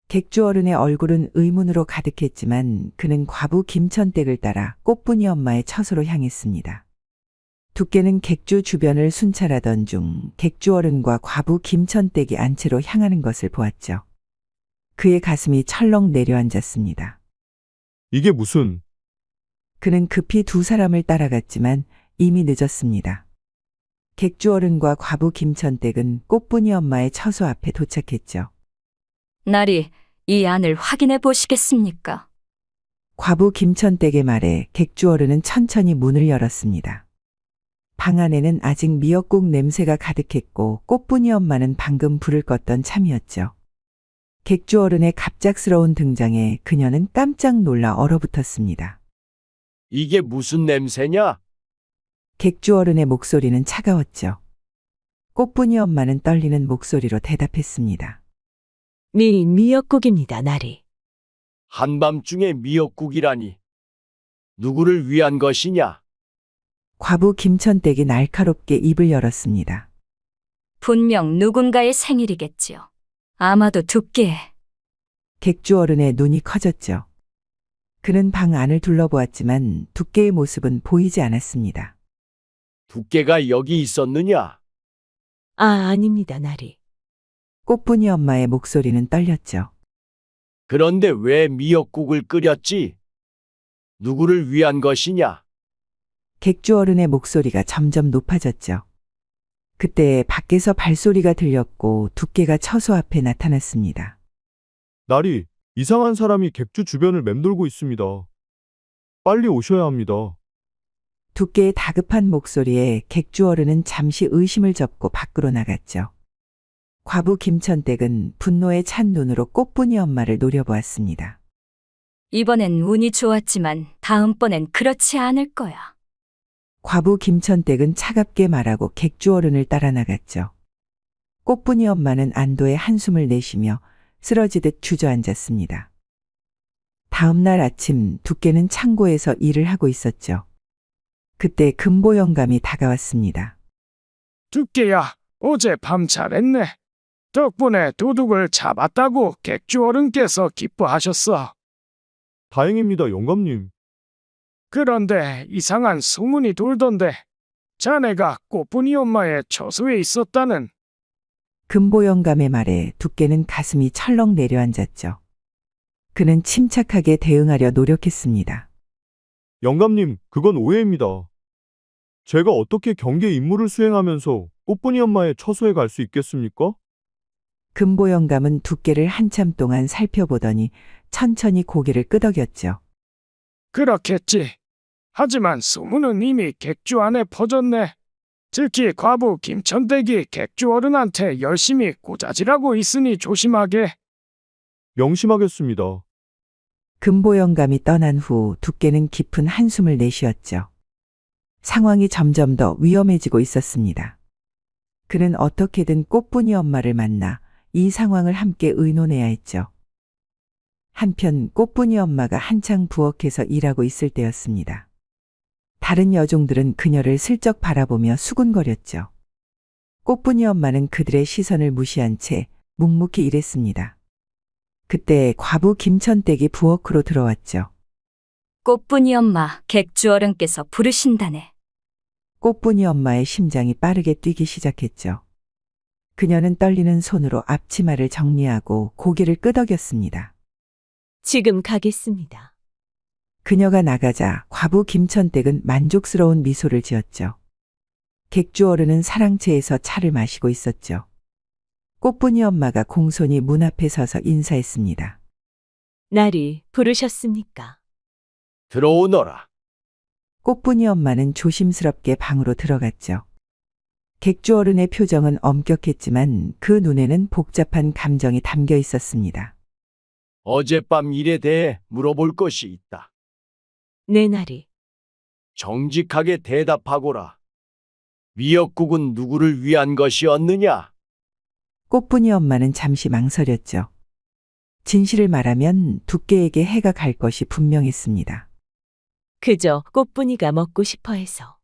객주 어른의 얼굴은 의문으로 가득했지만 그는 과부 김천댁을 따라 꽃분이 엄마의 처소로 향했습니다. 두께는 객주 주변을 순찰하던 중 객주 어른과 과부 김천댁이 안채로 향하는 것을 보았죠. 그의 가슴이 철렁 내려앉았습니다. 이게 무슨... 그는 급히 두 사람을 따라갔지만 이미 늦었습니다. 객주 어른과 과부 김천댁은 꽃분이 엄마의 처소 앞에 도착했죠. 날이 이 안을 확인해 보시겠습니까? 과부 김천댁의 말에 객주 어른은 천천히 문을 열었습니다. 방 안에는 아직 미역국 냄새가 가득했고 꽃분이 엄마는 방금 불을 껐던 참이었죠. 객주 어른의 갑작스러운 등장에 그녀는 깜짝 놀라 얼어붙었습니다. 이게 무슨 냄새냐? 객주 어른의 목소리는 차가웠죠. 꽃분이 엄마는 떨리는 목소리로 대답했습니다. 미역국입니다, 나리. 한밤중에 미역국이라니. 누구를 위한 것이냐? 과부 김천댁이 날카롭게 입을 열었습니다. 분명 누군가의 생일이겠지요. 아마도 두께. 객주 어른의 눈이 커졌죠. 그는 방 안을 둘러보았지만 두께의 모습은 보이지 않았습니다. 두께가 여기 있었느냐? 아닙니다, 나리. 꽃분이 엄마의 목소리는 떨렸죠. 그런데 왜 미역국을 끓였지? 누구를 위한 것이냐? 객주 어른의 목소리가 점점 높아졌죠. 그때 밖에서 발소리가 들렸고 두께가 처소 앞에 나타났습니다. 날이 이상한 사람이 객주 주변을 맴돌고 있습니다. 빨리 오셔야 합니다. 두께의 다급한 목소리에 객주 어른은 잠시 의심을 접고 밖으로 나갔죠. 과부 김천댁은 분노에 찬 눈으로 꽃분이 엄마를 노려보았습니다. 이번엔 운이 좋았지만 다음번엔 그렇지 않을 거야. 과부 김천댁은 차갑게 말하고 객주 어른을 따라 나갔죠. 꽃분이 엄마는 안도의 한숨을 내쉬며 쓰러지듯 주저앉았습니다. 다음 날 아침 두께는 창고에서 일을 하고 있었죠. 그때 금보 영감이 다가왔습니다. 두께야, 어제 밤 잘했네. 덕분에 도둑을 잡았다고 객주 어른께서 기뻐하셨어. 다행입니다, 영감님. 그런데 이상한 소문이 돌던데 자네가 꽃분이 엄마의 처소에 있었다는. 금보 영감의 말에 두께는 가슴이 철렁 내려앉았죠. 그는 침착하게 대응하려 노력했습니다. 영감님, 그건 오해입니다. 제가 어떻게 경계 임무를 수행하면서 꽃분이 엄마의 처소에 갈 수 있겠습니까? 금보 영감은 두께를 한참 동안 살펴보더니 천천히 고개를 끄덕였죠. 그렇겠지. 하지만 소문은 이미 객주 안에 퍼졌네. 특히 과부 김천댁이 객주 어른한테 열심히 고자질하고 있으니 조심하게. 명심하겠습니다. 금보 영감이 떠난 후 두께는 깊은 한숨을 내쉬었죠. 상황이 점점 더 위험해지고 있었습니다. 그는 어떻게든 꽃분이 엄마를 만나 이 상황을 함께 의논해야 했죠. 한편 꽃분이 엄마가 한창 부엌에서 일하고 있을 때였습니다. 다른 여종들은 그녀를 슬쩍 바라보며 수군거렸죠. 꽃분이 엄마는 그들의 시선을 무시한 채 묵묵히 일했습니다. 그때 과부 김천댁이 부엌으로 들어왔죠. 꽃분이 엄마, 객주 어른께서 부르신다네. 꽃분이 엄마의 심장이 빠르게 뛰기 시작했죠. 그녀는 떨리는 손으로 앞치마를 정리하고 고개를 끄덕였습니다. 지금 가겠습니다. 그녀가 나가자 과부 김천댁은 만족스러운 미소를 지었죠. 객주 어른은 사랑채에서 차를 마시고 있었죠. 꽃분이 엄마가 공손히 문 앞에 서서 인사했습니다. 나리 부르셨습니까? 들어오너라. 꽃분이 엄마는 조심스럽게 방으로 들어갔죠. 객주 어른의 표정은 엄격했지만 그 눈에는 복잡한 감정이 담겨 있었습니다. 어젯밤 일에 대해 물어볼 것이 있다. 내 나리. 정직하게 대답하거라. 미역국은 누구를 위한 것이었느냐? 꽃분이 엄마는 잠시 망설였죠. 진실을 말하면 두께에게 해가 갈 것이 분명했습니다. 그저 꽃분이가 먹고 싶어 해서.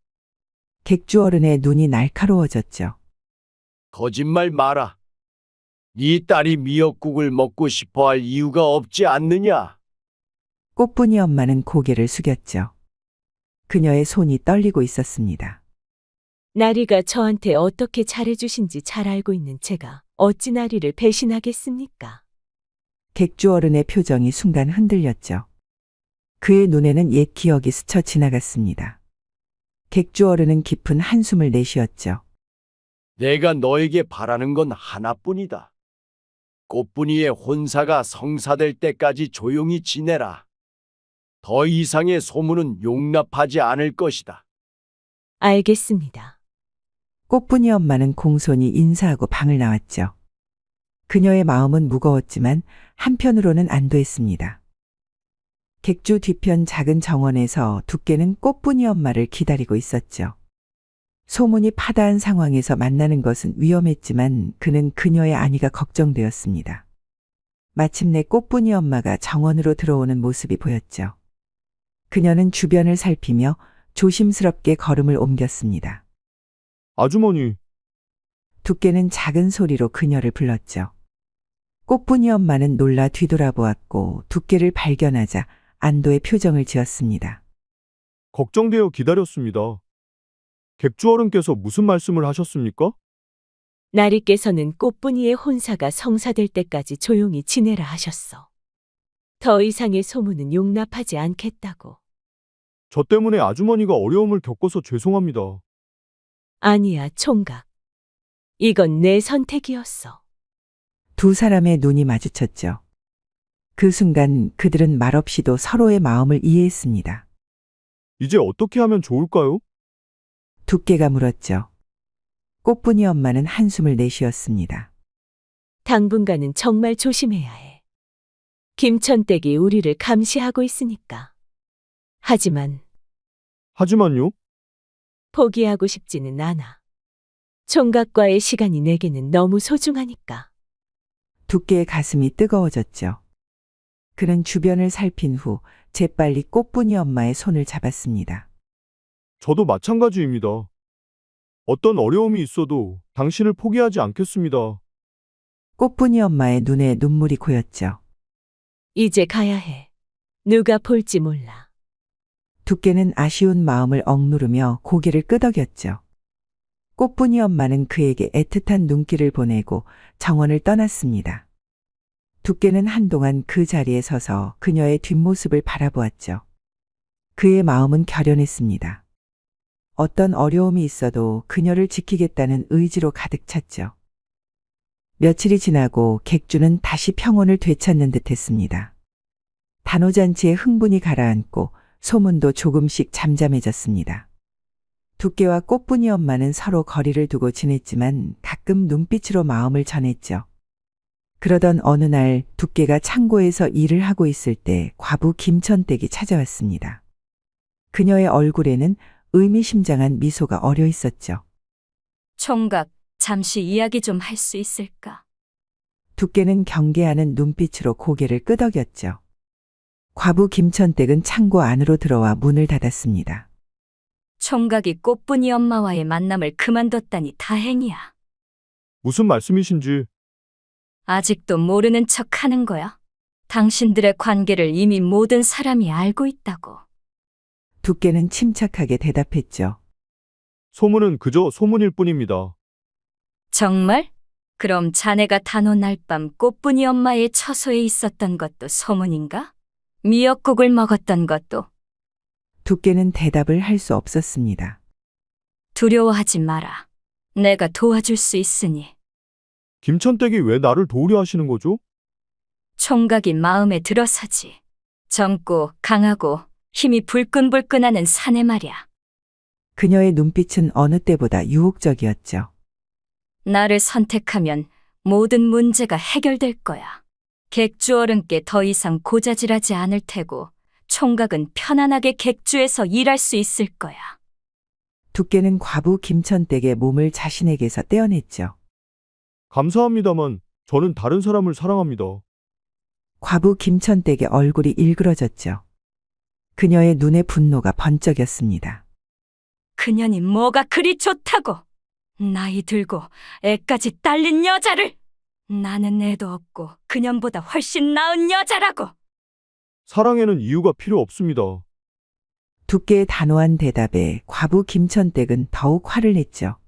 객주 어른의 눈이 날카로워졌죠. 거짓말 마라. 네 딸이 미역국을 먹고 싶어 할 이유가 없지 않느냐? 꽃분이 엄마는 고개를 숙였죠. 그녀의 손이 떨리고 있었습니다. 나리가 저한테 어떻게 잘해주신지 잘 알고 있는 제가 어찌 나리를 배신하겠습니까? 객주 어른의 표정이 순간 흔들렸죠. 그의 눈에는 옛 기억이 스쳐 지나갔습니다. 객주 어른은 깊은 한숨을 내쉬었죠. 내가 너에게 바라는 건 하나뿐이다. 꽃분이의 혼사가 성사될 때까지 조용히 지내라. 더 이상의 소문은 용납하지 않을 것이다. 알겠습니다. 꽃분이 엄마는 공손히 인사하고 방을 나왔죠. 그녀의 마음은 무거웠지만 한편으로는 안도했습니다. 객주 뒤편 작은 정원에서 두께는 꽃분이 엄마를 기다리고 있었죠. 소문이 파다한 상황에서 만나는 것은 위험했지만 그는 그녀의 안위가 걱정되었습니다. 마침내 꽃분이 엄마가 정원으로 들어오는 모습이 보였죠. 그녀는 주변을 살피며 조심스럽게 걸음을 옮겼습니다. 아주머니, 두께는 작은 소리로 그녀를 불렀죠. 꽃분이 엄마는 놀라 뒤돌아보았고 두께를 발견하자 안도의 표정을 지었습니다. 걱정되어 기다렸습니다. 객주 어른께서 무슨 말씀을 하셨습니까? 나리께서는 꽃분이의 혼사가 성사될 때까지 조용히 지내라 하셨어. 더 이상의 소문은 용납하지 않겠다고. 저 때문에 아주머니가 어려움을 겪어서 죄송합니다. 아니야, 총각. 이건 내 선택이었어. 두 사람의 눈이 마주쳤죠. 그 순간 그들은 말없이도 서로의 마음을 이해했습니다. 이제 어떻게 하면 좋을까요? 두께가 물었죠. 꽃분이 엄마는 한숨을 내쉬었습니다. 당분간은 정말 조심해야 해. 김천댁이 우리를 감시하고 있으니까. 하지만요? 포기하고 싶지는 않아. 총각과의 시간이 내게는 너무 소중하니까. 두께의 가슴이 뜨거워졌죠. 그는 주변을 살핀 후 재빨리 꽃분이 엄마의 손을 잡았습니다. 저도 마찬가지입니다. 어떤 어려움이 있어도 당신을 포기하지 않겠습니다. 꽃분이 엄마의 눈에 눈물이 고였죠. 이제 가야 해. 누가 볼지 몰라. 두께는 아쉬운 마음을 억누르며 고개를 끄덕였죠. 꽃분이 엄마는 그에게 애틋한 눈길을 보내고 정원을 떠났습니다. 두께는 한동안 그 자리에 서서 그녀의 뒷모습을 바라보았죠. 그의 마음은 결연했습니다. 어떤 어려움이 있어도 그녀를 지키겠다는 의지로 가득 찼죠. 며칠이 지나고 객주는 다시 평온을 되찾는 듯 했습니다. 단오잔치에 흥분이 가라앉고 소문도 조금씩 잠잠해졌습니다. 두께와 꽃분이 엄마는 서로 거리를 두고 지냈지만 가끔 눈빛으로 마음을 전했죠. 그러던 어느 날 두께가 창고에서 일을 하고 있을 때 과부 김천댁이 찾아왔습니다. 그녀의 얼굴에는 의미심장한 미소가 어려 있었죠. 총각, 잠시 이야기 좀 할 수 있을까? 두께는 경계하는 눈빛으로 고개를 끄덕였죠. 과부 김천댁은 창고 안으로 들어와 문을 닫았습니다. 총각이 꽃분이 엄마와의 만남을 그만뒀다니 다행이야. 무슨 말씀이신지. 아직도 모르는 척 하는 거야. 당신들의 관계를 이미 모든 사람이 알고 있다고. 두께는 침착하게 대답했죠. 소문은 그저 소문일 뿐입니다. 정말? 그럼 자네가 단오 날 밤 꽃분이 엄마의 처소에 있었던 것도 소문인가? 미역국을 먹었던 것도? 두께는 대답을 할 수 없었습니다. 두려워하지 마라. 내가 도와줄 수 있으니. 김천댁이 왜 나를 도우려 하시는 거죠? 총각이 마음에 들어서지. 젊고 강하고 힘이 불끈불끈하는 사내 말이야. 그녀의 눈빛은 어느 때보다 유혹적이었죠. 나를 선택하면 모든 문제가 해결될 거야. 객주 어른께 더 이상 고자질하지 않을 테고 총각은 편안하게 객주에서 일할 수 있을 거야. 두께는 과부 김천댁의 몸을 자신에게서 떼어냈죠. 감사합니다만 저는 다른 사람을 사랑합니다. 과부 김천댁의 얼굴이 일그러졌죠. 그녀의 눈에 분노가 번쩍였습니다. 그년이 뭐가 그리 좋다고? 나이 들고 애까지 딸린 여자를! 나는 애도 없고 그년보다 훨씬 나은 여자라고! 사랑에는 이유가 필요 없습니다. 두께의 단호한 대답에 과부 김천댁은 더욱 화를 냈죠.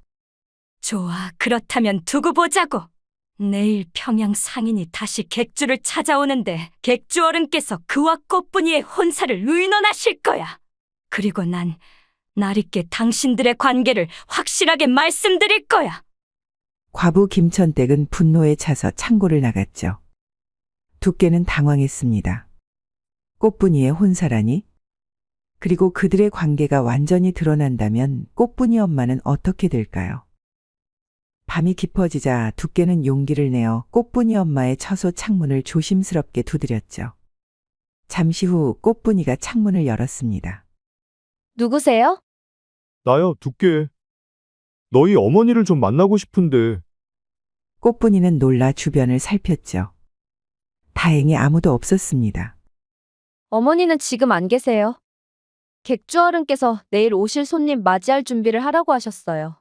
좋아, 그렇다면 두고 보자고. 내일 평양 상인이 다시 객주를 찾아오는데 객주 어른께서 그와 꽃분이의 혼사를 의논하실 거야. 그리고 난 날있게 당신들의 관계를 확실하게 말씀드릴 거야. 과부 김천댁은 분노에 차서 창고를 나갔죠. 두께는 당황했습니다. 꽃분이의 혼사라니? 그리고 그들의 관계가 완전히 드러난다면 꽃분이 엄마는 어떻게 될까요? 밤이 깊어지자 두께는 용기를 내어 꽃분이 엄마의 처소 창문을 조심스럽게 두드렸죠. 잠시 후 꽃분이가 창문을 열었습니다. 누구세요? 나야, 두께. 너희 어머니를 좀 만나고 싶은데. 꽃분이는 놀라 주변을 살폈죠. 다행히 아무도 없었습니다. 어머니는 지금 안 계세요. 객주 어른께서 내일 오실 손님 맞이할 준비를 하라고 하셨어요.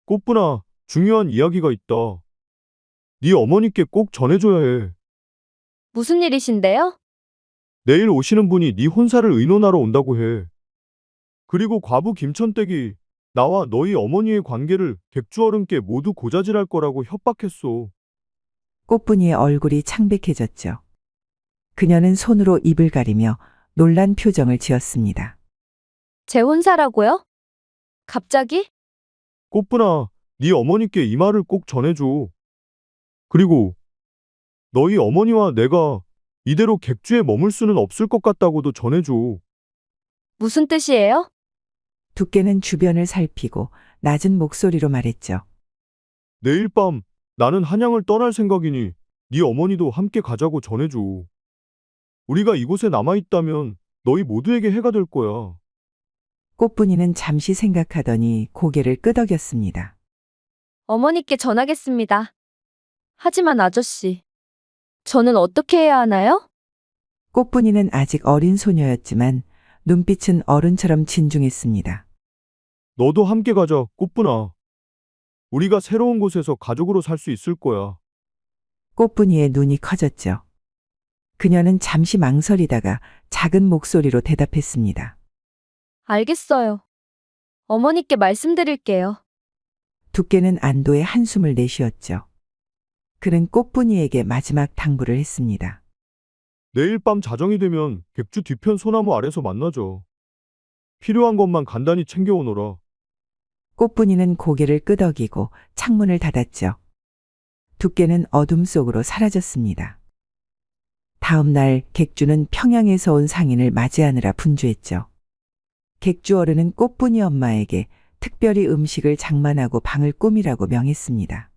꽃분아, 중요한 이야기가 있다. 네 어머니께 꼭 전해줘야 해. 무슨 일이신데요? 내일 오시는 분이 네 혼사를 의논하러 온다고 해. 그리고 과부 김천댁이 나와 너희 어머니의 관계를 객주 어른께 모두 고자질할 거라고 협박했어. 꽃분이의 얼굴이 창백해졌죠. 그녀는 손으로 입을 가리며 놀란 표정을 지었습니다. 제 혼사라고요? 갑자기? 꽃분아, 네 어머니께 이 말을 꼭 전해줘. 그리고 너희 어머니와 내가 이대로 객주에 머물 수는 없을 것 같다고도 전해줘. 무슨 뜻이에요? 두께는 주변을 살피고 낮은 목소리로 말했죠. 내일 밤 나는 한양을 떠날 생각이니 네 어머니도 함께 가자고 전해줘. 우리가 이곳에 남아있다면 너희 모두에게 해가 될 거야. 꽃분이는 잠시 생각하더니 고개를 끄덕였습니다. 어머니께 전하겠습니다. 하지만 아저씨, 저는 어떻게 해야 하나요? 꽃분이는 아직 어린 소녀였지만 눈빛은 어른처럼 진중했습니다. 너도 함께 가자, 꽃분아. 우리가 새로운 곳에서 가족으로 살 수 있을 거야. 꽃분이의 눈이 커졌죠. 그녀는 잠시 망설이다가 작은 목소리로 대답했습니다. 알겠어요. 어머니께 말씀드릴게요. 두께는 안도의 한숨을 내쉬었죠. 그는 꽃분이에게 마지막 당부를 했습니다. 내일 밤 자정이 되면 객주 뒤편 소나무 아래서 만나자. 필요한 것만 간단히 챙겨오너라. 꽃분이는 고개를 끄덕이고 창문을 닫았죠. 두께는 어둠 속으로 사라졌습니다. 다음 날 객주는 평양에서 온 상인을 맞이하느라 분주했죠. 객주 어른은 꽃분이 엄마에게 특별히 음식을 장만하고 방을 꾸미라고 명했습니다.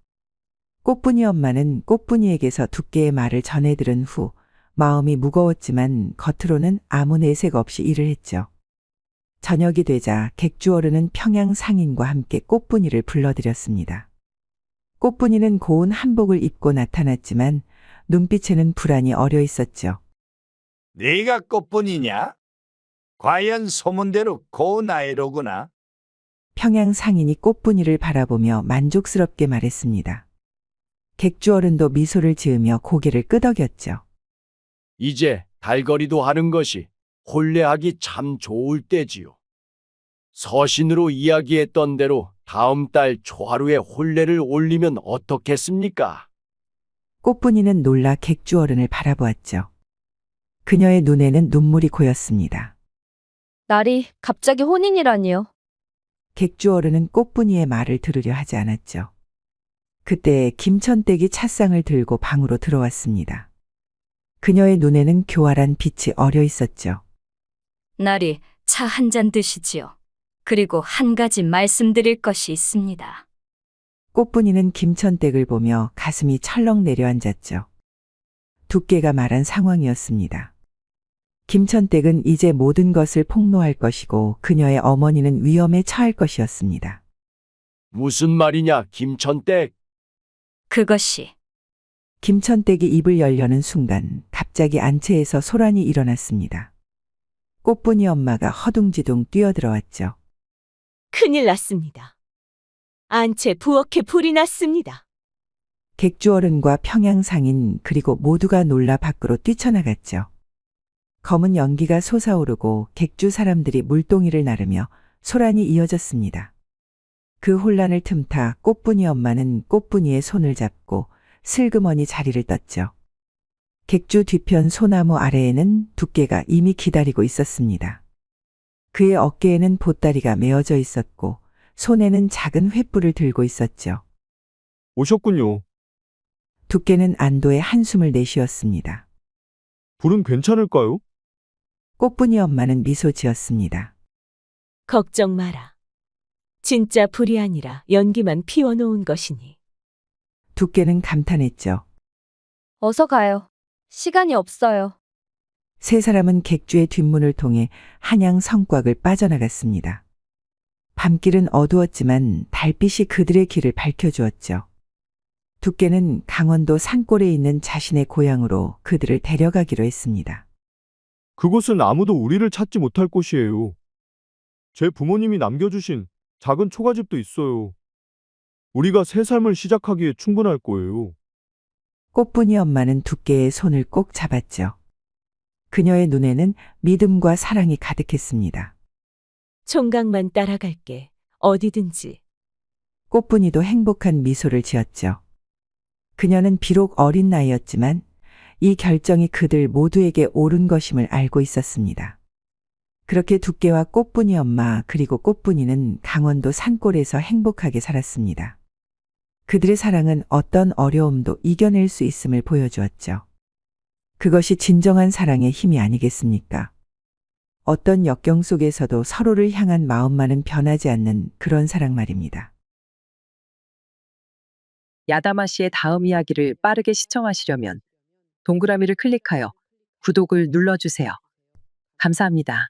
꽃분이 엄마는 꽃분이에게서 두께의 말을 전해 들은 후 마음이 무거웠지만 겉으로는 아무 내색 없이 일을 했죠. 저녁이 되자 객주 어른은 평양 상인과 함께 꽃분이를 불러들였습니다. 꽃분이는 고운 한복을 입고 나타났지만 눈빛에는 불안이 어려 있었죠. 네가 꽃분이냐? 과연 소문대로 고운 아이로구나. 평양 상인이 꽃분이를 바라보며 만족스럽게 말했습니다. 객주 어른도 미소를 지으며 고개를 끄덕였죠. 이제 달거리도 하는 것이 혼례하기 참 좋을 때지요. 서신으로 이야기했던 대로 다음 달 초하루에 혼례를 올리면 어떻겠습니까? 꽃분이는 놀라 객주 어른을 바라보았죠. 그녀의 눈에는 눈물이 고였습니다. 날이 갑자기 혼인이라니요. 객주 어른은 꽃분이의 말을 들으려 하지 않았죠. 그때 김천댁이 찻상을 들고 방으로 들어왔습니다. 그녀의 눈에는 교활한 빛이 어려 있었죠. 날이 차 한 잔 드시지요. 그리고 한 가지 말씀드릴 것이 있습니다. 꽃분이는 김천댁을 보며 가슴이 철렁 내려앉았죠. 두께가 말한 상황이었습니다. 김천댁은 이제 모든 것을 폭로할 것이고 그녀의 어머니는 위험에 처할 것이었습니다. 무슨 말이냐, 김천댁? 그것이 김천댁이 입을 열려는 순간 갑자기 안채에서 소란이 일어났습니다. 꽃분이 엄마가 허둥지둥 뛰어들어왔죠. 큰일 났습니다. 안채 부엌에 불이 났습니다. 객주어른과 평양상인 그리고 모두가 놀라 밖으로 뛰쳐나갔죠. 검은 연기가 솟아오르고 객주 사람들이 물동이를 나르며 소란이 이어졌습니다. 그 혼란을 틈타 꽃분이 엄마는 꽃분이의 손을 잡고 슬그머니 자리를 떴죠. 객주 뒤편 소나무 아래에는 두께가 이미 기다리고 있었습니다. 그의 어깨에는 보따리가 메어져 있었고 손에는 작은 횃불을 들고 있었죠. 오셨군요. 두께는 안도의 한숨을 내쉬었습니다. 불은 괜찮을까요? 꽃분이 엄마는 미소 지었습니다. 걱정 마라. 진짜 불이 아니라 연기만 피워놓은 것이니. 두께는 감탄했죠. 어서 가요. 시간이 없어요. 세 사람은 객주의 뒷문을 통해 한양 성곽을 빠져나갔습니다. 밤길은 어두웠지만 달빛이 그들의 길을 밝혀주었죠. 두께는 강원도 산골에 있는 자신의 고향으로 그들을 데려가기로 했습니다. 그곳은 아무도 우리를 찾지 못할 곳이에요. 제 부모님이 남겨주신 작은 초가집도 있어요. 우리가 새 삶을 시작하기에 충분할 거예요. 꽃분이 엄마는 두께의 손을 꼭 잡았죠. 그녀의 눈에는 믿음과 사랑이 가득했습니다. 총각만 따라갈게. 어디든지. 꽃분이도 행복한 미소를 지었죠. 그녀는 비록 어린 나이였지만 이 결정이 그들 모두에게 옳은 것임을 알고 있었습니다. 그렇게 두께와 꽃분이 엄마 그리고 꽃분이는 강원도 산골에서 행복하게 살았습니다. 그들의 사랑은 어떤 어려움도 이겨낼 수 있음을 보여주었죠. 그것이 진정한 사랑의 힘이 아니겠습니까? 어떤 역경 속에서도 서로를 향한 마음만은 변하지 않는 그런 사랑 말입니다. 야다마 씨의 다음 이야기를 빠르게 시청하시려면 동그라미를 클릭하여 구독을 눌러주세요. 감사합니다.